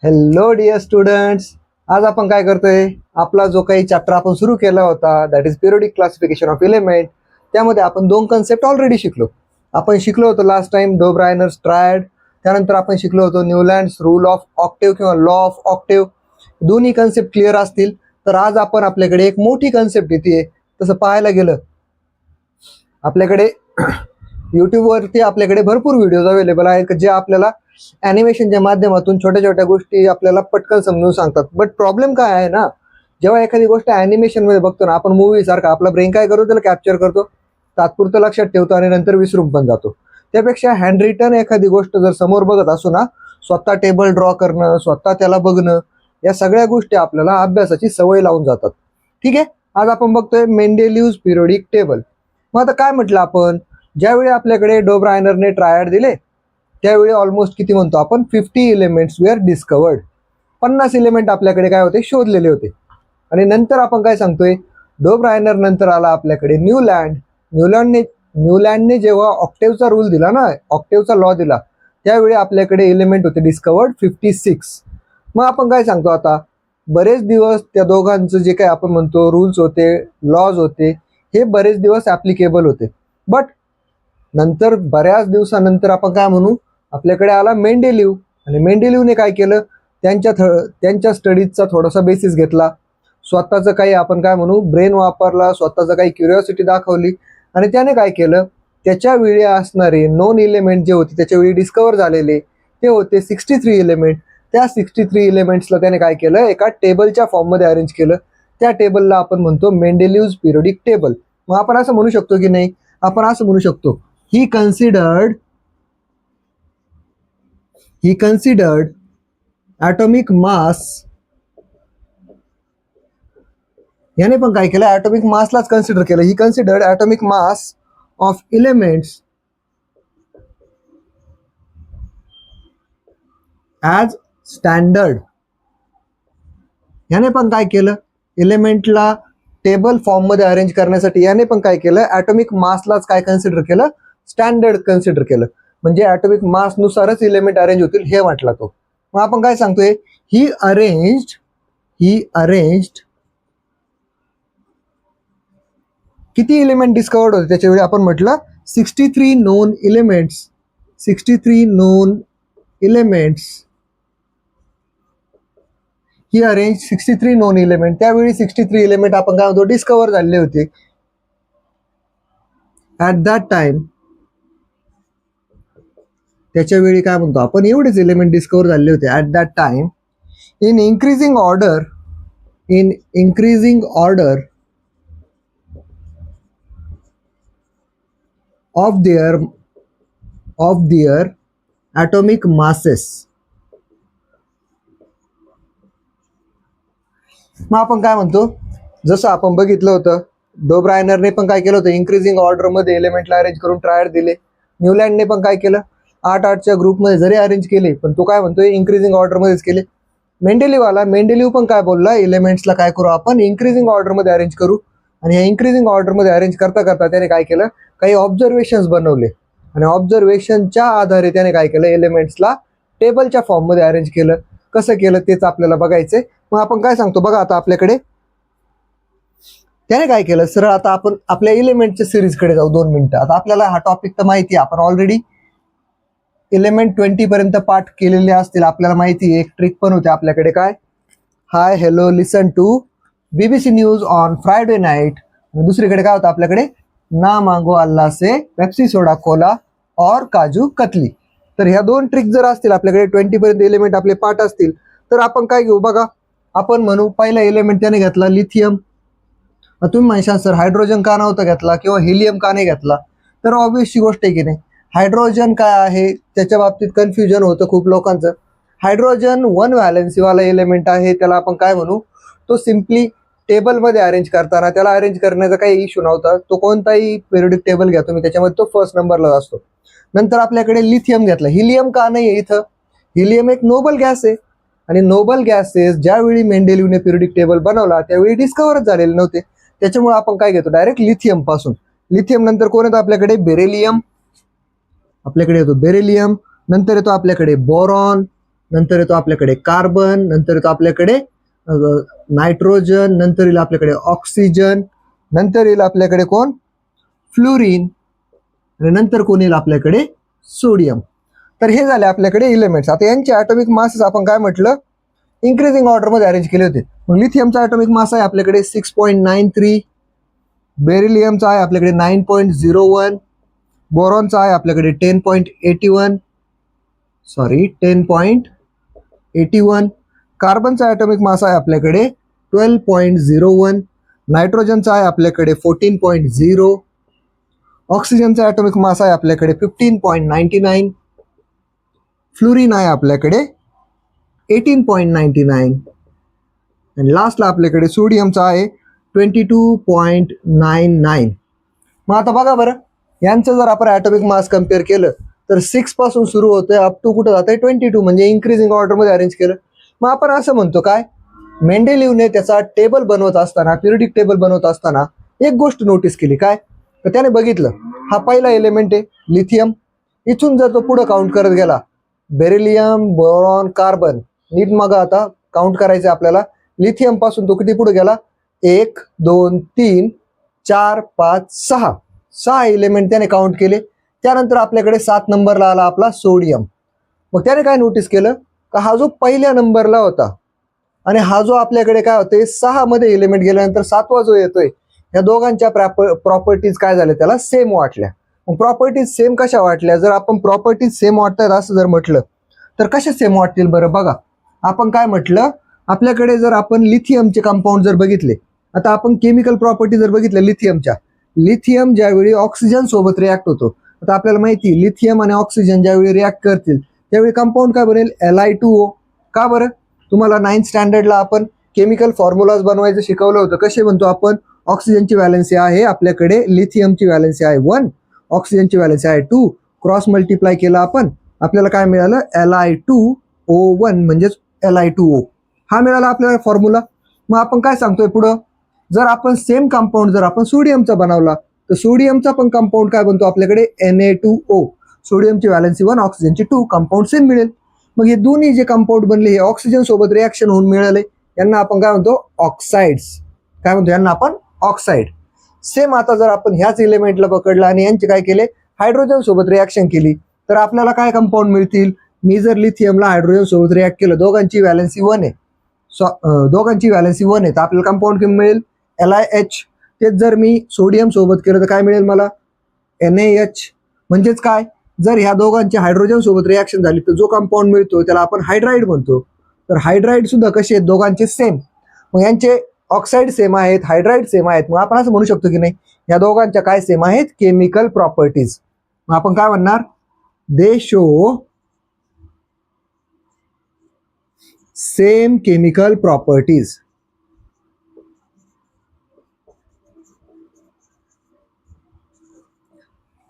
Hello dear students. आज आपण काय करतोय, आपला जो काही चॅप्टर आपण सुरू केला होता that is periodic classification of element, त्यामध्ये आपण दोन कन्सेप्ट ऑलरेडी शिकलो. आपण शिकलो होतो लास्ट टाइम डो ब्रायनर्स ट्रायड, त्यानंतर आपण शिकलो होतो न्यूलँड्स रूल ऑफ ऑक्टेव किंवा लॉ ऑफ ऑक्टेव. दोन्ही कन्सेप्ट क्लिअर असतील तर आज आपण आपल्याकडे एक मोठी कन्सेप्ट येते. तसं पाहायला गेलं आपल्याकडे यूट्यूबवरती आपल्याकडे भरपूर व्हिडिओज अवेलेबल आहेत जे आपल्याला ॲनिमेशनच्या माध्यमातून छोट्या छोट्या गोष्टी आपल्याला पटकन समजून सांगतात. बट प्रॉब्लेम काय आहे ना, जेव्हा एखादी गोष्ट ॲनिमेशनमध्ये बघतो ना आपण, मूवी सारखा आपला ब्रेन काय करतो, त्याला कॅप्चर करतो, तात्पुरतं लक्षात ठेवतो आणि नंतर विसरून पण जातो. त्यापेक्षा हँड रिटन एखादी गोष्ट जर समोर बघत असू ना, स्वतः टेबल ड्रॉ करणं, स्वतः त्याला बघणं, या सगळ्या गोष्टी आपल्याला अभ्यासाची सवय लावून जातात. ठीक आहे, आज आपण बघतोय मेंडेलिव्हज पिरियोडिक टेबल. मग आता काय म्हटलं आपण, ज्यावेळी आपल्याकडे डो ब्रायनरने ट्रायड दिले त्यावेळी ऑलमोस्ट किती म्हणतो आपण, 50 एलिमेंट्स वेअर डिस्कवर्ड. 50 एलिमेंट आपल्याकडे काय होते, शोधलेले होते. आणि नंतर आपण काय सांगतोय, डो ब्रायनर नंतर आला आपल्याकडे न्यूलँड. न्यूलँडने जेव्हा ऑक्टेवचा रूल दिला ना, ऑक्टेवचा लॉ दिला, त्यावेळी आपल्याकडे एलिमेंट होते डिस्कवर्ड 56. मग आपण काय सांगतो, आता बरेच दिवस त्या दोघांचं जे काय आपण म्हणतो रूल्स होते, लॉज होते, हे बरेच दिवस ॲप्लिकेबल होते. बट नंतर बऱ्याच दिवसानंतर आपण काय म्हणू, आपल्याकडे आला मेंडेलिव्ह. आणि मेंडेलिव्हने काय केलं, त्यांच्या स्टडीजचा थोडासा बेसिस घेतला, स्वतःचं काही आपण काय म्हणू ब्रेन वापरला, स्वतःचं काही क्युरिओसिटी दाखवली, आणि त्याने काय केलं, त्याच्या वेळी असणारे नोन एलिमेंट जे होते त्याच्या वेळी डिस्कवर झालेले ते होते 63 एलिमेंट. त्या 63 एलिमेंट्सला त्याने काय केलं, एका टेबलच्या फॉर्ममध्ये अरेंज केलं. त्या टेबलला आपण म्हणतो मेंडेलिव्हज पिरियोडिक टेबल. मग आपण असं म्हणू शकतो की नाही, आपण असं म्हणू शकतो, he considered atomic mass. याने पण काय केलं, ॲटॉमिक मासलाच कन्सिडर केलं. He considered atomic mass of elements as standard. याने पण काय केलं, एलिमेंटला टेबल फॉर्ममध्ये अरेंज करण्यासाठी याने पण काय केलं, ॲटॉमिक मासलाच काय कन्सिडर केलं, स्टँडर्ड कन्सिडर केलं. म्हणजे ॲटॉमिक मासनुसारच एलिमेंट अरेंज होतील हे म्हटला तो. मग आपण काय सांगतोय, ही अरेंज्ड किती एलिमेंट डिस्कवर्ड होते त्याच्यावेळी, आपण म्हटलं 63 नोन एलिमेंट्स. 63 नोन एलिमेंट्स, ही अरेंज 63 नोन एलिमेंट. त्यावेळी 63 एलिमेंट आपण काय म्हणतो, डिस्कवर झालेले होते. ॲट दॅट टाइम, त्याच्या वेळी काय म्हणतो आपण, एवढेच एलिमेंट डिस्कवर झालेले होते at that time. In increasing order of their atomic masses. मग आपण काय म्हणतो, जसं आपण बघितलं होतं, डो ब्रायनरने पण काय केलं होतं, इन्क्रीजिंग ऑर्डरमध्ये एलिमेंटला अरेंज करून ट्रायड दिले. न्यूलँडने पण काय केलं, 8-8च्या ग्रुपमध्ये जरी अरेंज केले पण तो काय म्हणतोय, इन्क्रीजिंग ऑर्डरमध्येच केले. मेंडेलिव्ह पण काय बोलला, एलिमेंट्सला काय करू आपण, इन्क्रीजिंग ऑर्डरमध्ये अरेंज करू. आणि ह्या इन्क्रीजिंग ऑर्डरमध्ये अरेंज करता करता त्याने काय केलं, काही ऑब्झर्वेशन्स बनवले, आणि ऑब्झर्वेशनच्या आधारे त्याने काय केलं, एलिमेंट्सला टेबलच्या फॉर्ममध्ये अरेंज केलं. कसं केलं तेच आपल्याला बघायचंय. मग आपण काय सांगतो बघा, आता आपल्याकडे त्याने काय केलं, सरळ आता आपण आपल्या एलिमेंटच्या सिरीजकडे जाऊ 2 मिनिटं. आता आपल्याला हा टॉपिक तर माहिती आहे, आपण ऑलरेडी एलिमेंट 20 पर्यंत पाठ केलेले असतील, आपल्याला माहिती आहे. एक ट्रिक पण होते आपल्याकडे, काय, hi hello listen to BBC news on Friday night. दुसरीकडे काय होतं आपल्याकडे, ना मांगो अल्लाह से पेप्सी सोडा कोला और काजू कतली. तर ह्या 2 ट्रिक जर असतील आपल्याकडे, 20 पर्यंत एलिमेंट आपले पाठ असतील, तर आपण काय घेऊ बघा, आपण म्हणू पहिला एलिमेंट त्याने घेतला लिथियम. तुम्ही म्हणशाल सर हायड्रोजन का नव्हता घेतला किंवा हिलियम का नाही घेतला, तर ऑब्वियसची गोष्ट आहे की नाही, हायड्रोजन काय आहे त्याच्या बाबतीत कन्फ्युजन होतं खूप लोकांचं. हायड्रोजन 1 व्हॅलेन्सीवाला एलिमेंट आहे, त्याला आपण काय म्हणू, तो सिम्पली टेबलमध्ये अरेंज करताना त्याला अरेंज करण्याचा काही इश्यू नव्हता. तो कोणताही पिरियोडिक टेबल घ्या तुम्ही, त्याच्यामध्ये तो फर्स्ट नंबरला असतो. नंतर आपल्याकडे लिथियम घेतला. हिलियम का नाही आहे इथं, हिलियम एक नोबल गॅस आहे, आणि नोबल गॅसेस ज्यावेळी मेंडेलिव्हने पिरियोडिक टेबल बनवला त्यावेळी डिस्कवरच झालेले नव्हते. त्याच्यामुळे आपण काय घेतो, डायरेक्ट लिथियम पासून. लिथियम नंतर कोण येतो आपल्याकडे, बेरिलियम. आपल्याकडे येतो बेरिलियम, नंतर येतो आपल्याकडे बोरॉन, नंतर येतो आपल्याकडे कार्बन, नंतर येतो आपल्याकडे नायट्रोजन, नंतर येईल आपल्याकडे ऑक्सिजन, नंतर येईल आपल्याकडे कोण, फ्लोरीन, आणि नंतर कोण येईल आपल्याकडे सोडियम. तर हे झाले आपल्याकडे इलेमेंट्स. आता यांचे ॲटॉमिक मासेस आपण काय म्हटलं, इन्क्रीजिंग ऑर्डरमध्ये अरेंज केले होते. मग लिथियमचा ॲटॉमिक मास आहे आपल्याकडे 6.93, बेरिलियमचा आहे आपल्याकडे 9.01, बोरॉनचा आहे आपल्याकडे 10.81, कार्बनचा ॲटॉमिक मास आहे आपल्याकडे 12.01, नायट्रोजनचा आहे आपल्याकडे 14.0, ऑक्सिजनचा ॲटॉमिक मास आहे आपल्याकडे 15.99, फ्लोरीन आहे आपल्याकडे 18.99, आणि लास्टला आपल्याकडे सोडियमचा आहे 22.99. मग आता बघा बरं, यांचं जर आपण ॲटॉमिक मास कम्पेअर केलं तर 6 पासून सुरू होतंय अप टू कुठं जात आहे 22, म्हणजे इन्क्रीजिंग ऑर्डरमध्ये अरेंज केलं. मग आपण असं म्हणतो काय, मेंडेलिव्हने त्याचा टेबल बनवत असताना, पिरियडिक टेबल बनवत असताना एक गोष्ट नोटीस केली. काय, तर त्याने बघितलं हा पहिला एलिमेंट आहे लिथियम, इथून जर तो पुढं काउंट करत गेला, बेरिलियम, बोरॉन, कार्बन, नीट मग आता काउंट करायचं आपल्याला. लिथियम पासून तो किती पुढे गेला, 1 2 3 4 5 6 एलिमेंट त्याने काउंट केले. त्यानंतर आपल्याकडे 7 नंबरला आला आपला सोडियम. मग त्याने काय नोटीस केलं का हा जो पहिल्या नंबरला होता आणि हा जो आपल्याकडे काय होते 6 मध्ये एलिमेंट गेल्यानंतर 7वा जो येतोय, या दोघांच्या प्रॉपर्टीज काय झाल्या, त्याला सेम वाटल्या. मग प्रॉपर्टीज सेम कशा वाटल्या, जर आपण प्रॉपर्टीज सेम वाटतात असं जर म्हटलं तर कशा सेम वाटतील बरं. बघा, आपण काय म्हटलं, आपल्याकडे जर आपण लिथियमचे कंपाऊंड जर बघितले, आता आपण केमिकल प्रॉपर्टी जर बघितल्या लिथियमच्या, लिथियम ज्यावेळी ऑक्सिजन सोबत रिॲक्ट होतो, आता आपल्याला माहिती लिथियम आणि ऑक्सिजन ज्यावेळी रिॲक्ट करतील त्यावेळी कंपाऊंड काय बनेल, Li2O. का बरं, तुम्हाला 9th स्टँडर्डला आपण केमिकल फॉर्म्युलाज बनवायचं शिकवलं होतं. कसे म्हणतो आपण, ऑक्सिजनची व्हॅलेन्सी आहे आपल्याकडे, लिथियमची व्हॅलेन्सी आहे 1, ऑक्सिजनची व्हॅलेन्सी आहे 2, क्रॉस मल्टिप्लाय केला आपण, आपल्याला काय मिळालं, Li2O1 म्हणजेच Li2O, हा मिळाला आपल्याला फॉर्म्युला. मग आपण काय सांगतोय पुढं, जर आपण सेम कंपाऊंड जर आपण सोडियमचा बनवला तर सोडियमचा पण कंपाऊंड काय बनतो आपल्याकडे, Na2O, सोडियमची व्हॅलेन्सी 1, ऑक्सिजनची 2, कंपाऊंड सेम मिळेल. मग हे दोन्ही जे कंपाऊंड बनले हे ऑक्सिजन सोबत रिॲक्शन होऊन मिळाले, यांना आपण काय म्हणतो, ऑक्साइड्स. काय म्हणतो यांना आपण, ऑक्साइड. सेम आता जर आपण ह्याच एलिमेंटला पकडलं आणि यांचे काय केले, हायड्रोजन सोबत रिॲक्शन केली तर आपल्याला काय कंपाऊंड मिळतील. मी जर लिथियमला हायड्रोजन सोबत रिॲक्ट केलं, दोघांची व्हॅलेन्सी 1 आहे, दोघांची व्हॅलेन्सी 1 आहे, तर आपल्याला कंपाऊंड किती मिळेल, LiH. तेच जर मी सोडियम सोबत केलं तर काय मिळेल मला, NaH. म्हणजेच काय, जर ह्या दोघांची हायड्रोजन सोबत रिॲक्शन झाली तर जो कंपाऊंड मिळतो त्याला आपण हायड्राईड म्हणतो. तर हायड्राईड सुद्धा कसे आहेत, दोघांचे सेम. मग यांचे ऑक्साईड सेम आहेत, हायड्राईड सेम आहेत. मग आपण असं म्हणू शकतो की नाही, या दोघांच्या काय सेम आहेत, केमिकल प्रॉपर्टीज. मग आपण काय म्हणणार, दे शो सेम केमिकल प्रॉपर्टीज.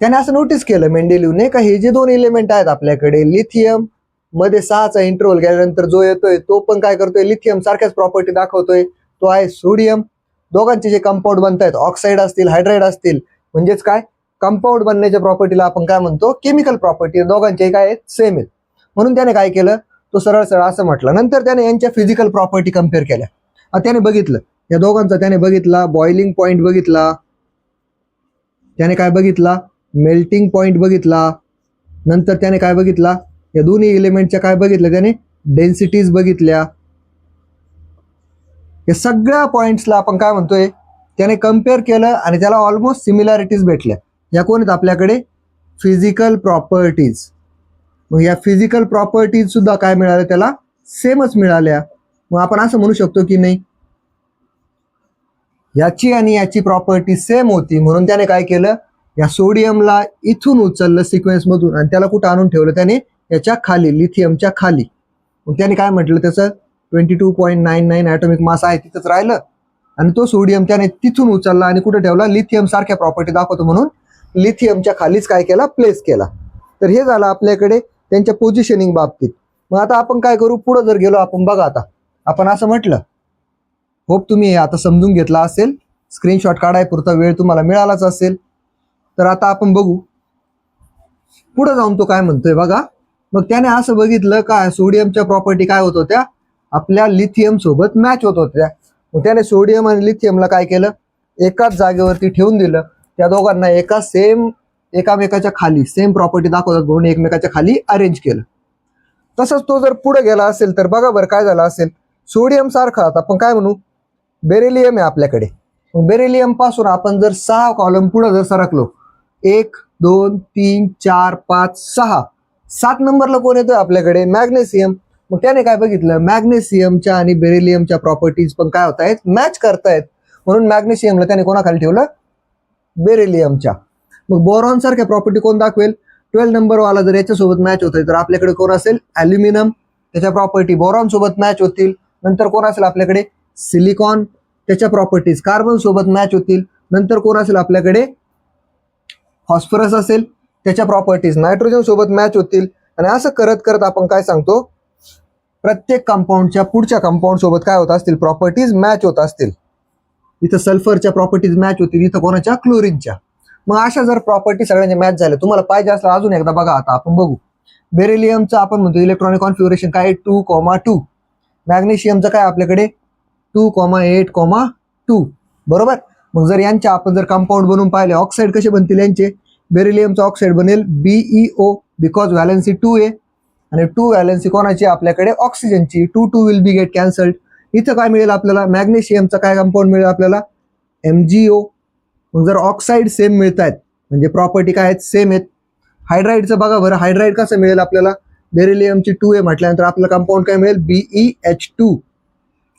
त्याने असं नोटीस केलं मेंडेलिव्हने का हे जे दोन एलिमेंट आहेत आपल्याकडे, लिथियम मध्ये 6चा इंटरव्हल गेल्यानंतर जो येतोय तो पण काय करतोय, लिथियम सारख्याच प्रॉपर्टी दाखवतोय, तो आहे सोडियम. दोघांचे जे कंपाऊंड बनतायत, ऑक्साईड असतील, हायड्राईड असतील, म्हणजेच काय, कंपाऊंड बनण्याच्या प्रॉपर्टीला आपण काय म्हणतो, केमिकल प्रॉपर्टी. दोघांचे काय आहेत, सेम आहेत. म्हणून त्याने काय केलं, तो सरळ सरळ असं म्हटलं. नंतर त्याने यांच्या फिजिकल प्रॉपर्टी कम्पेअर केल्या. त्याने बघितलं या दोघांचा, त्याने बघितला बॉइलिंग पॉईंट बघितला, त्याने काय बघितला, मेल्टिंग पॉईंट बघितला. नंतर त्याने काय बघितला, या दोन्ही एलिमेंटच्या काय बघितलं त्याने, डेन्सिटीज बघितल्या. या सगळ्या पॉईंट्सला आपण काय म्हणतोय, त्याने कम्पेअर केलं आणि त्याला ऑलमोस्ट सिमिलॅरिटीज भेटल्या. या कोण आहेत आपल्याकडे, फिजिकल प्रॉपर्टीज. मग या फिजिकल प्रॉपर्टीज सुद्धा काय मिळाल्या त्याला, सेमच मिळाल्या. मग आपण असं म्हणू शकतो की नाही, याची आणि याची प्रॉपर्टी सेम होती, म्हणून त्याने काय केलं, या सोडियमला इथून उचललं सिक्वेन्स मधून आणि त्याला कुठं आणून ठेवलं त्याने, याच्या खाली, लिथियमच्या खाली. मग त्याने काय म्हटलं, त्याचं 22.99 ॲटॉमिक मास आहे तिथंच राहिलं आणि तो सोडियम त्याने तिथून उचलला आणि कुठे ठेवला, लिथियम सारख्या प्रॉपर्टी दाखवतो म्हणून लिथियमच्या खालीच काय केला, प्लेस केला. तर हे झालं आपल्याकडे त्यांच्या पोझिशनिंग बाबतीत. मग आता आपण काय करू, पुढे जर गेलो आपण, बघा आता आपण असं म्हटलं, होप तुम्ही आता समजून घेतला असेल, स्क्रीनशॉट काढाय पुरता वेळ तुम्हाला मिळालाच असेल. तर आता आपण बघू पुढे जाऊन तो काय म्हणतोय बघा, मग त्याने असं बघितलं काय सोडियमच्या प्रॉपर्टी काय होत होत्या, आपल्या लिथियम सोबत मॅच होत होत्या. मग त्याने सोडियम आणि लिथियमला काय केलं, एकाच जागेवरती ठेवून दिलं. त्या दोघांना एकामेकाच्या खाली सेम प्रॉपर्टी दाखवतात म्हणून एकमेकाच्या खाली अरेंज केलं. तसंच तो जर पुढे गेला असेल तर बघा बरं काय झालं असेल. सोडियम सारखा आपण काय म्हणू, बेरिलियम आहे आपल्याकडे. बेरिलियम पासून आपण जर 6 कॉलम पुढे जर सरकलो, 1 2 3 4 5 6, 7 नंबरला कोण येतोय आपल्याकडे, मॅग्नेशियम. मग त्याने काय बघितलं, मॅग्नेशियमच्या आणि बेरिलियमच्या प्रॉपर्टीज पण काय होत आहेत, मॅच करतायत. म्हणून मॅग्नेशियमला त्याने कोणाखाली ठेवलं, बेरिलियमच्या. मग बोरॉन सारख्या प्रॉपर्टी कोण दाखवेल, 12 नंबर वाला जर याच्यासोबत मॅच होतोय तर आपल्याकडे कोण असेल, ॲल्युमिनियम. त्याच्या प्रॉपर्टी बोरॉन सोबत मॅच होतील. नंतर कोण असेल आपल्याकडे, सिलिकॉन. त्याच्या प्रॉपर्टीज कार्बन सोबत मॅच होतील. नंतर कोण असेल आपल्याकडे, फॉस्फरस असेल. त्याच्या प्रॉपर्टीज नायट्रोजन सोबत मॅच होतील. आणि असं करत करत आपण काय सांगतो, प्रत्येक कंपाऊंडच्या पुढच्या कंपाऊंड सोबत काय होत असतील, प्रॉपर्टीज मॅच होत असतील. इथं सल्फरच्या प्रॉपर्टीज मॅच होतील, इथं कोणाच्या, क्लोरीनच्या. मग अशा जर प्रॉपर्टी सगळ्यांच्या मॅच झाल्या, तुम्हाला पाहिजे असलं अजून एकदा बघा, आता आपण बघू. बेरिलियमचं आपण म्हणतो इलेक्ट्रॉनिक कॉन्फिगरेशन काय, 2,2. मॅग्नेशियमचं काय आपल्याकडे 2,8,2. बरोबर. मग जर यांच्या आपण जर कंपाऊंड बनवून पाहिले, ऑक्साईड कसे बनतील यांचे, बेरिलियमचा ऑक्साईड बनेल BeO, बिकॉज व्हॅलेन्सी 2A. आणि 2 व्हॅलेन्सी कोणाची आपल्याकडे, ऑक्सिजनची. 2 विल बी गेट कॅन्सल्ड. इथं काय मिळेल आपल्याला, मॅग्नेशियमचा काय कंपाऊंड मिळेल आपल्याला, MgO. मग जर ऑक्साईड सेम मिळत आहेत म्हणजे प्रॉपर्टी काय आहेत, सेम आहेत. हायड्राईडचं बघा बरं, हायड्राईड कसं मिळेल आपल्याला, बेरिलियमची 2A म्हटल्यानंतर आपलं कंपाऊंड काय मिळेल, BeH2.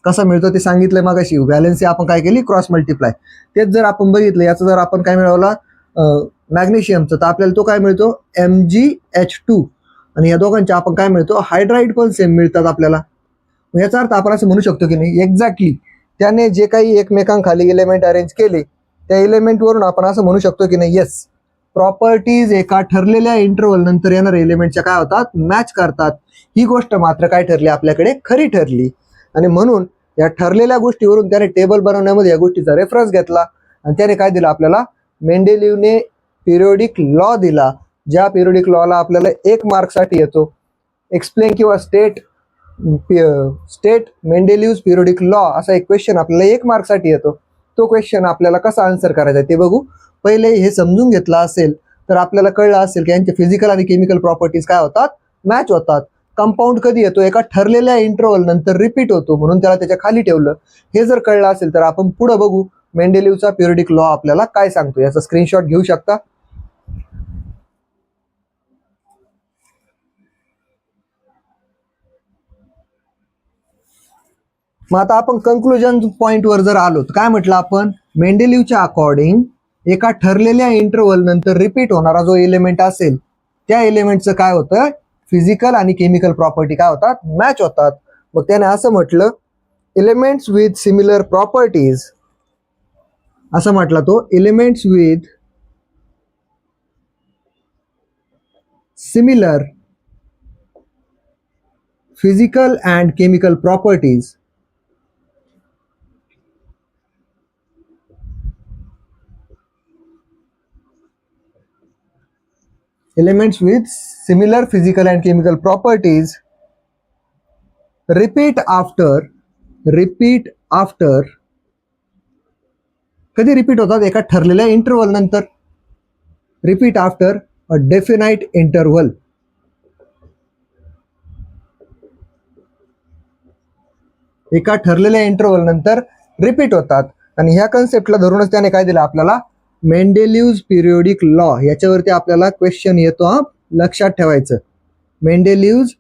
कसं मिळतो ते सांगितलंय मगाशी, व्हॅलेन्सी आपण काय केली, क्रॉस मल्टिप्लाय. तेच जर आपण बघितलं, याचं जर आपण काय मिळवला मॅग्नेशियमचं, तर आपल्याला तो काय मिळतो, MgH2. आणि या दोघांच्या आपण काय मिळतो, हायड्राईड पण सेम मिळतात आपल्याला. याचा अर्थ आपण असं म्हणू शकतो की नाही, एक्झॅक्टली त्याने जे काही एकमेकांखाली इलेमेंट अरेंज केले, त्या इलेमेंटवरून आपण असं म्हणू शकतो की नाही, येस, प्रॉपर्टीज एका ठरलेल्या इंटरव्हल नंतर येणाऱ्या एलिमेंटच्या काय होतात, मॅच करतात. ही गोष्ट मात्र काय ठरली, आपल्याकडे खरी ठरली. आणि म्हणून या ठरलेल्या गोष्टीवरून त्याने टेबल बनवण्यामध्ये या गोष्टीचा रेफरन्स घेतला. आणि त्याने काय दिलं आपल्याला, मेंडेलिव्हने पिरियोडिक लॉ दिला. ज्या पिरियोडिक लॉला आपल्याला 1 मार्कसाठी येतो. एक्सप्लेन किंवा स्टेट मेंडेलिव्हज पिरियोडिक लॉ असा एक क्वेश्चन आपल्याला 1 मार्कसाठी येतो. तो क्वेश्चन आपल्याला कसा आन्सर करायचा ते बघू. पहिले हे समजून घेतलं असेल तर आपल्याला कळलं असेल की यांचे फिजिकल आणि केमिकल प्रॉपर्टीज काय होतात, मॅच होतात. कंपाऊंड कधी येतो, एका ठरलेल्या इंटरव्हल नंतर रिपीट होतो, म्हणून त्याला त्याच्या खाली ठेवलं. हे जर कळलं असेल तर आपण पुढे बघू मेंडेलिव्हचा पिरियोडिक लॉ आपल्याला काय सांगतो. याचा स्क्रीनशॉट घेऊ शकता. मग आता आपण कंक्लुजन पॉइंटवर जर आलो तर काय म्हटलं आपण, मेंडेलिव्हच्या अकॉर्डिंग एका ठरलेल्या इंटरव्हल नंतर रिपीट होणारा जो एलिमेंट असेल, त्या एलिमेंटचं काय होतं, फिजिकल आणि केमिकल प्रॉपर्टी काय होतात, मॅच होतात. मग त्याने असं म्हटलं, एलिमेंट्स विथ सिमिलर प्रॉपर्टीज, असं म्हटलं तो, elements with similar physical and chemical properties elements with similar physical and chemical properties repeat after कधी रिपीट होतात, एका ठरलेल्या इंटरव्हल नंतर. Repeat after a definite interval. एका ठरलेल्या इंटरव्हल नंतर रिपीट होतात. आणि ह्या कन्सेप्टला धरूनच त्याने काय दिलं आपल्याला, मेंडेलिव्हज पिरियोडिक लॉ. याच्यावरती आपल्याला क्वेश्चन येतो, लक्षात ठेवायचं. मेंडेलिव्हज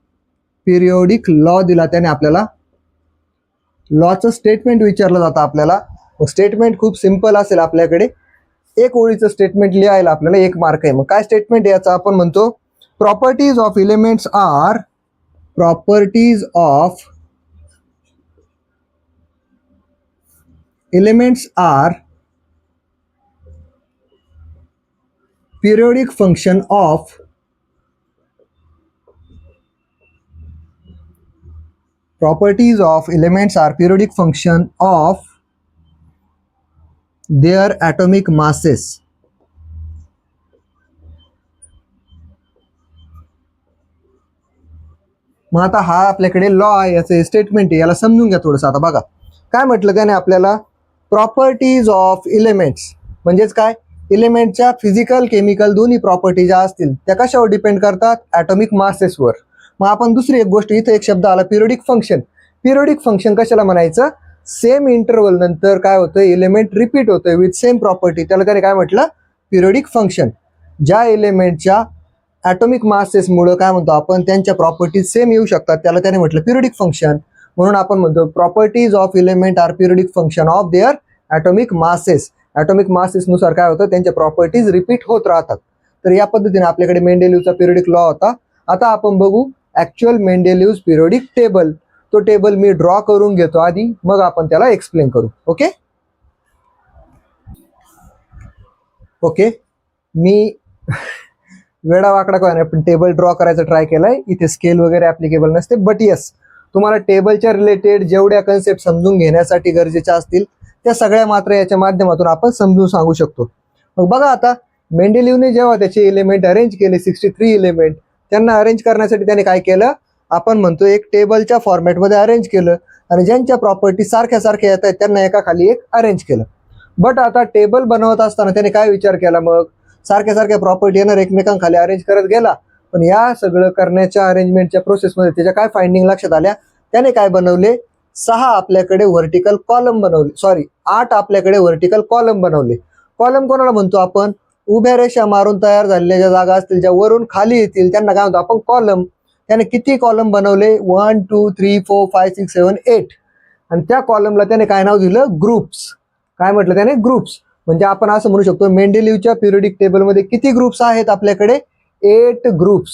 पिरियोडिक लॉ दिला त्याने आपल्याला. लॉचं स्टेटमेंट विचारलं जातं आपल्याला. स्टेटमेंट खूप सिंपल असेल आपल्याकडे, 1 ओळीचं स्टेटमेंट लिहायला आपल्याला 1 मार्क आहे. मग काय स्टेटमेंट याचा आपण म्हणतो, properties of elements are periodic function of their atomic masses. मग आता हा आपल्याकडे लॉ आहे, याचं स्टेटमेंट आहे, याला समजून घ्या थोडंसं. आता बघा काय म्हटलं त्याने आपल्याला, प्रॉपर्टीज ऑफ इलेमेंट्स म्हणजेच काय, इलेमेंटच्या फिजिकल केमिकल दोन्ही प्रॉपर्टी ज्या असतील त्या कशावर डिपेंड करतात, ॲटॉमिक मासेसवर. मग आपण दुसरी एक गोष्ट, इथे एक शब्द आला पिरियडिक फंक्शन. पिरियडिक फंक्शन कशाला म्हणायचं, सेम इंटरवल नंतर काय होतं, एलिमेंट रिपीट होतोय विथ सेम प्रॉपर्टी, त्याला त्याने काय म्हटलं, पिरियडिक फंक्शन. ज्या एलिमेंटच्या ॲटॉमिक मासेसमुळं काय म्हणतो आपण, त्यांच्या प्रॉपर्टीज सेम येऊ शकतात, त्याला त्याने म्हटलं पिरियडिक फंक्शन. म्हणून आपण म्हणतो properties of element are periodic function of their atomic masses. Atomic मासेसनुसार काय होतं, त्यांच्या प्रॉपर्टीज रिपीट होत राहतात. तर या पद्धतीने आपल्याकडे मेंडेलिव्हचा पिरियडिक लॉ होता. आता आपण बघू ॲक्च्युअल मेंडेलिव्हज पिरियडिक टेबल. तो टेबल मी ड्रॉ करून घेतो आधी, मग आपण त्याला एक्सप्लेन करू. ओके ओके, मी वेडा वाकडा काय नाही, पण टेबल ड्रॉ करायचा ट्राय केलाय. इथे स्केल वगैरे ऍप्लिकेबल नसते, बट येस, तुम्हाला टेबलच्या रिलेटेड जेवढ्या कन्सेप्ट समजून घेण्यासाठी गरजेच्या असतील त्या सगळ्या मात्र याच्या माध्यमातून आपण समजून सांगू शकतो. मग बघा आता, मेंडेलिव्हने जेव्हा त्याचे एलिमेंट अरेंज केले, 63 एलिमेंट, त्यांना अरेंज करण्यासाठी त्याने काय केलं, आपण म्हणतो एक टेबलच्या फॉर्मॅटमध्ये अरेंज केलं, आणि ज्यांच्या प्रॉपर्टी सारख्या सारख्या येत आहेत त्यांना एका खाली एक अरेंज केलं. बट आता टेबल बनवत असताना त्याने काय विचार केला, मग सारख्या सारख्या प्रॉपर्टी येणार एकमेकांखाली अरेंज करत गेला. पण या सगळं करण्याच्या अरेंजमेंटच्या प्रोसेसमध्ये त्याच्या काय फाइंडिंग लक्षात आल्या, त्याने काय बनवले, 6 आपल्याकडे व्हर्टिकल कॉलम बनवले, 8 आपल्याकडे व्हर्टिकल कॉलम बनवले. कॉलम कोणाला म्हणतो आपण, उभ्या रेषा मारून तयार झालेल्या ज्या जागा असतील, ज्या वरून खाली येतील, त्यांना काय म्हणतो आपण, कॉलम. त्याने किती कॉलम बनवले, 1 2 3 4 5 6 7 8. आणि त्या कॉलमला त्याने काय नाव दिलं, ग्रुप्स. काय म्हटलं त्याने, ग्रुप्स. म्हणजे आपण असं म्हणू शकतो, मेंडेलिव्हच्या पिरियडिक टेबलमध्ये किती ग्रुप्स आहेत आपल्याकडे, 8 ग्रुप्स.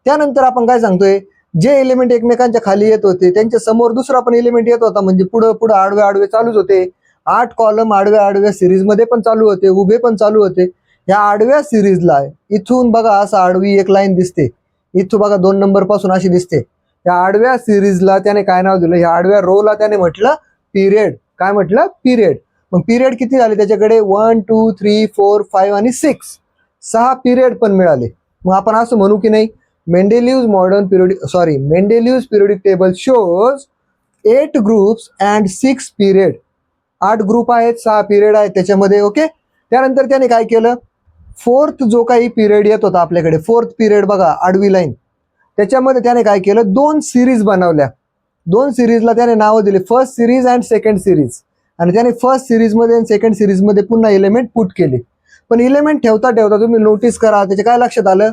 त्यानंतर आपण काय सांगतोय, जे एलिमेंट एकमेकांच्या खाली येत होते त्यांच्या समोर दुसरा पण एलिमेंट येत होता, म्हणजे पुढं पुढं आडवे आडवे चालूच होते. 8 कॉलम आडव्या आडव्या सिरीजमध्ये पण चालू होते, उभे पण चालू होते. या आडव्या सिरीजला इथून बघा असं आडवी एक लाईन दिसते, इथून बघा 2 नंबर पासून अशी दिसते. या आडव्या सिरीजला त्याने काय नाव दिलं, या आडव्या रोला त्याने म्हटलं पिरियड. काय म्हटलं, पिरियड. मग पिरियड किती झाले त्याच्याकडे, 1 2 3 4 5 आणि 6 पिरियड पण मिळाले. मग आपण असं म्हणू की नाही, Mendeleev's periodic table shows 8 groups and 6 period. 8 group आहेत, 6 पिरियड आहेत त्याच्यामध्ये. ओके, त्यानंतर त्याने काय केलं, फोर्थ जो काही पिरियड येत होता आपल्याकडे, फोर्थ पिरियड बघा आडवी लाईन, त्याच्यामध्ये त्याने काय केलं, 2 सिरीज बनवल्या. 2 सिरीजला त्याने नावं दिली, first series and second series. आणि त्याने फर्स्ट सिरीजमध्ये आणि सेकंड सिरीजमध्ये पुन्हा एलिमेंट पुट केले. पण एलिमेंट ठेवता ठेवता तुम्ही नोटीस करा, त्याचे काय लक्षात आलं,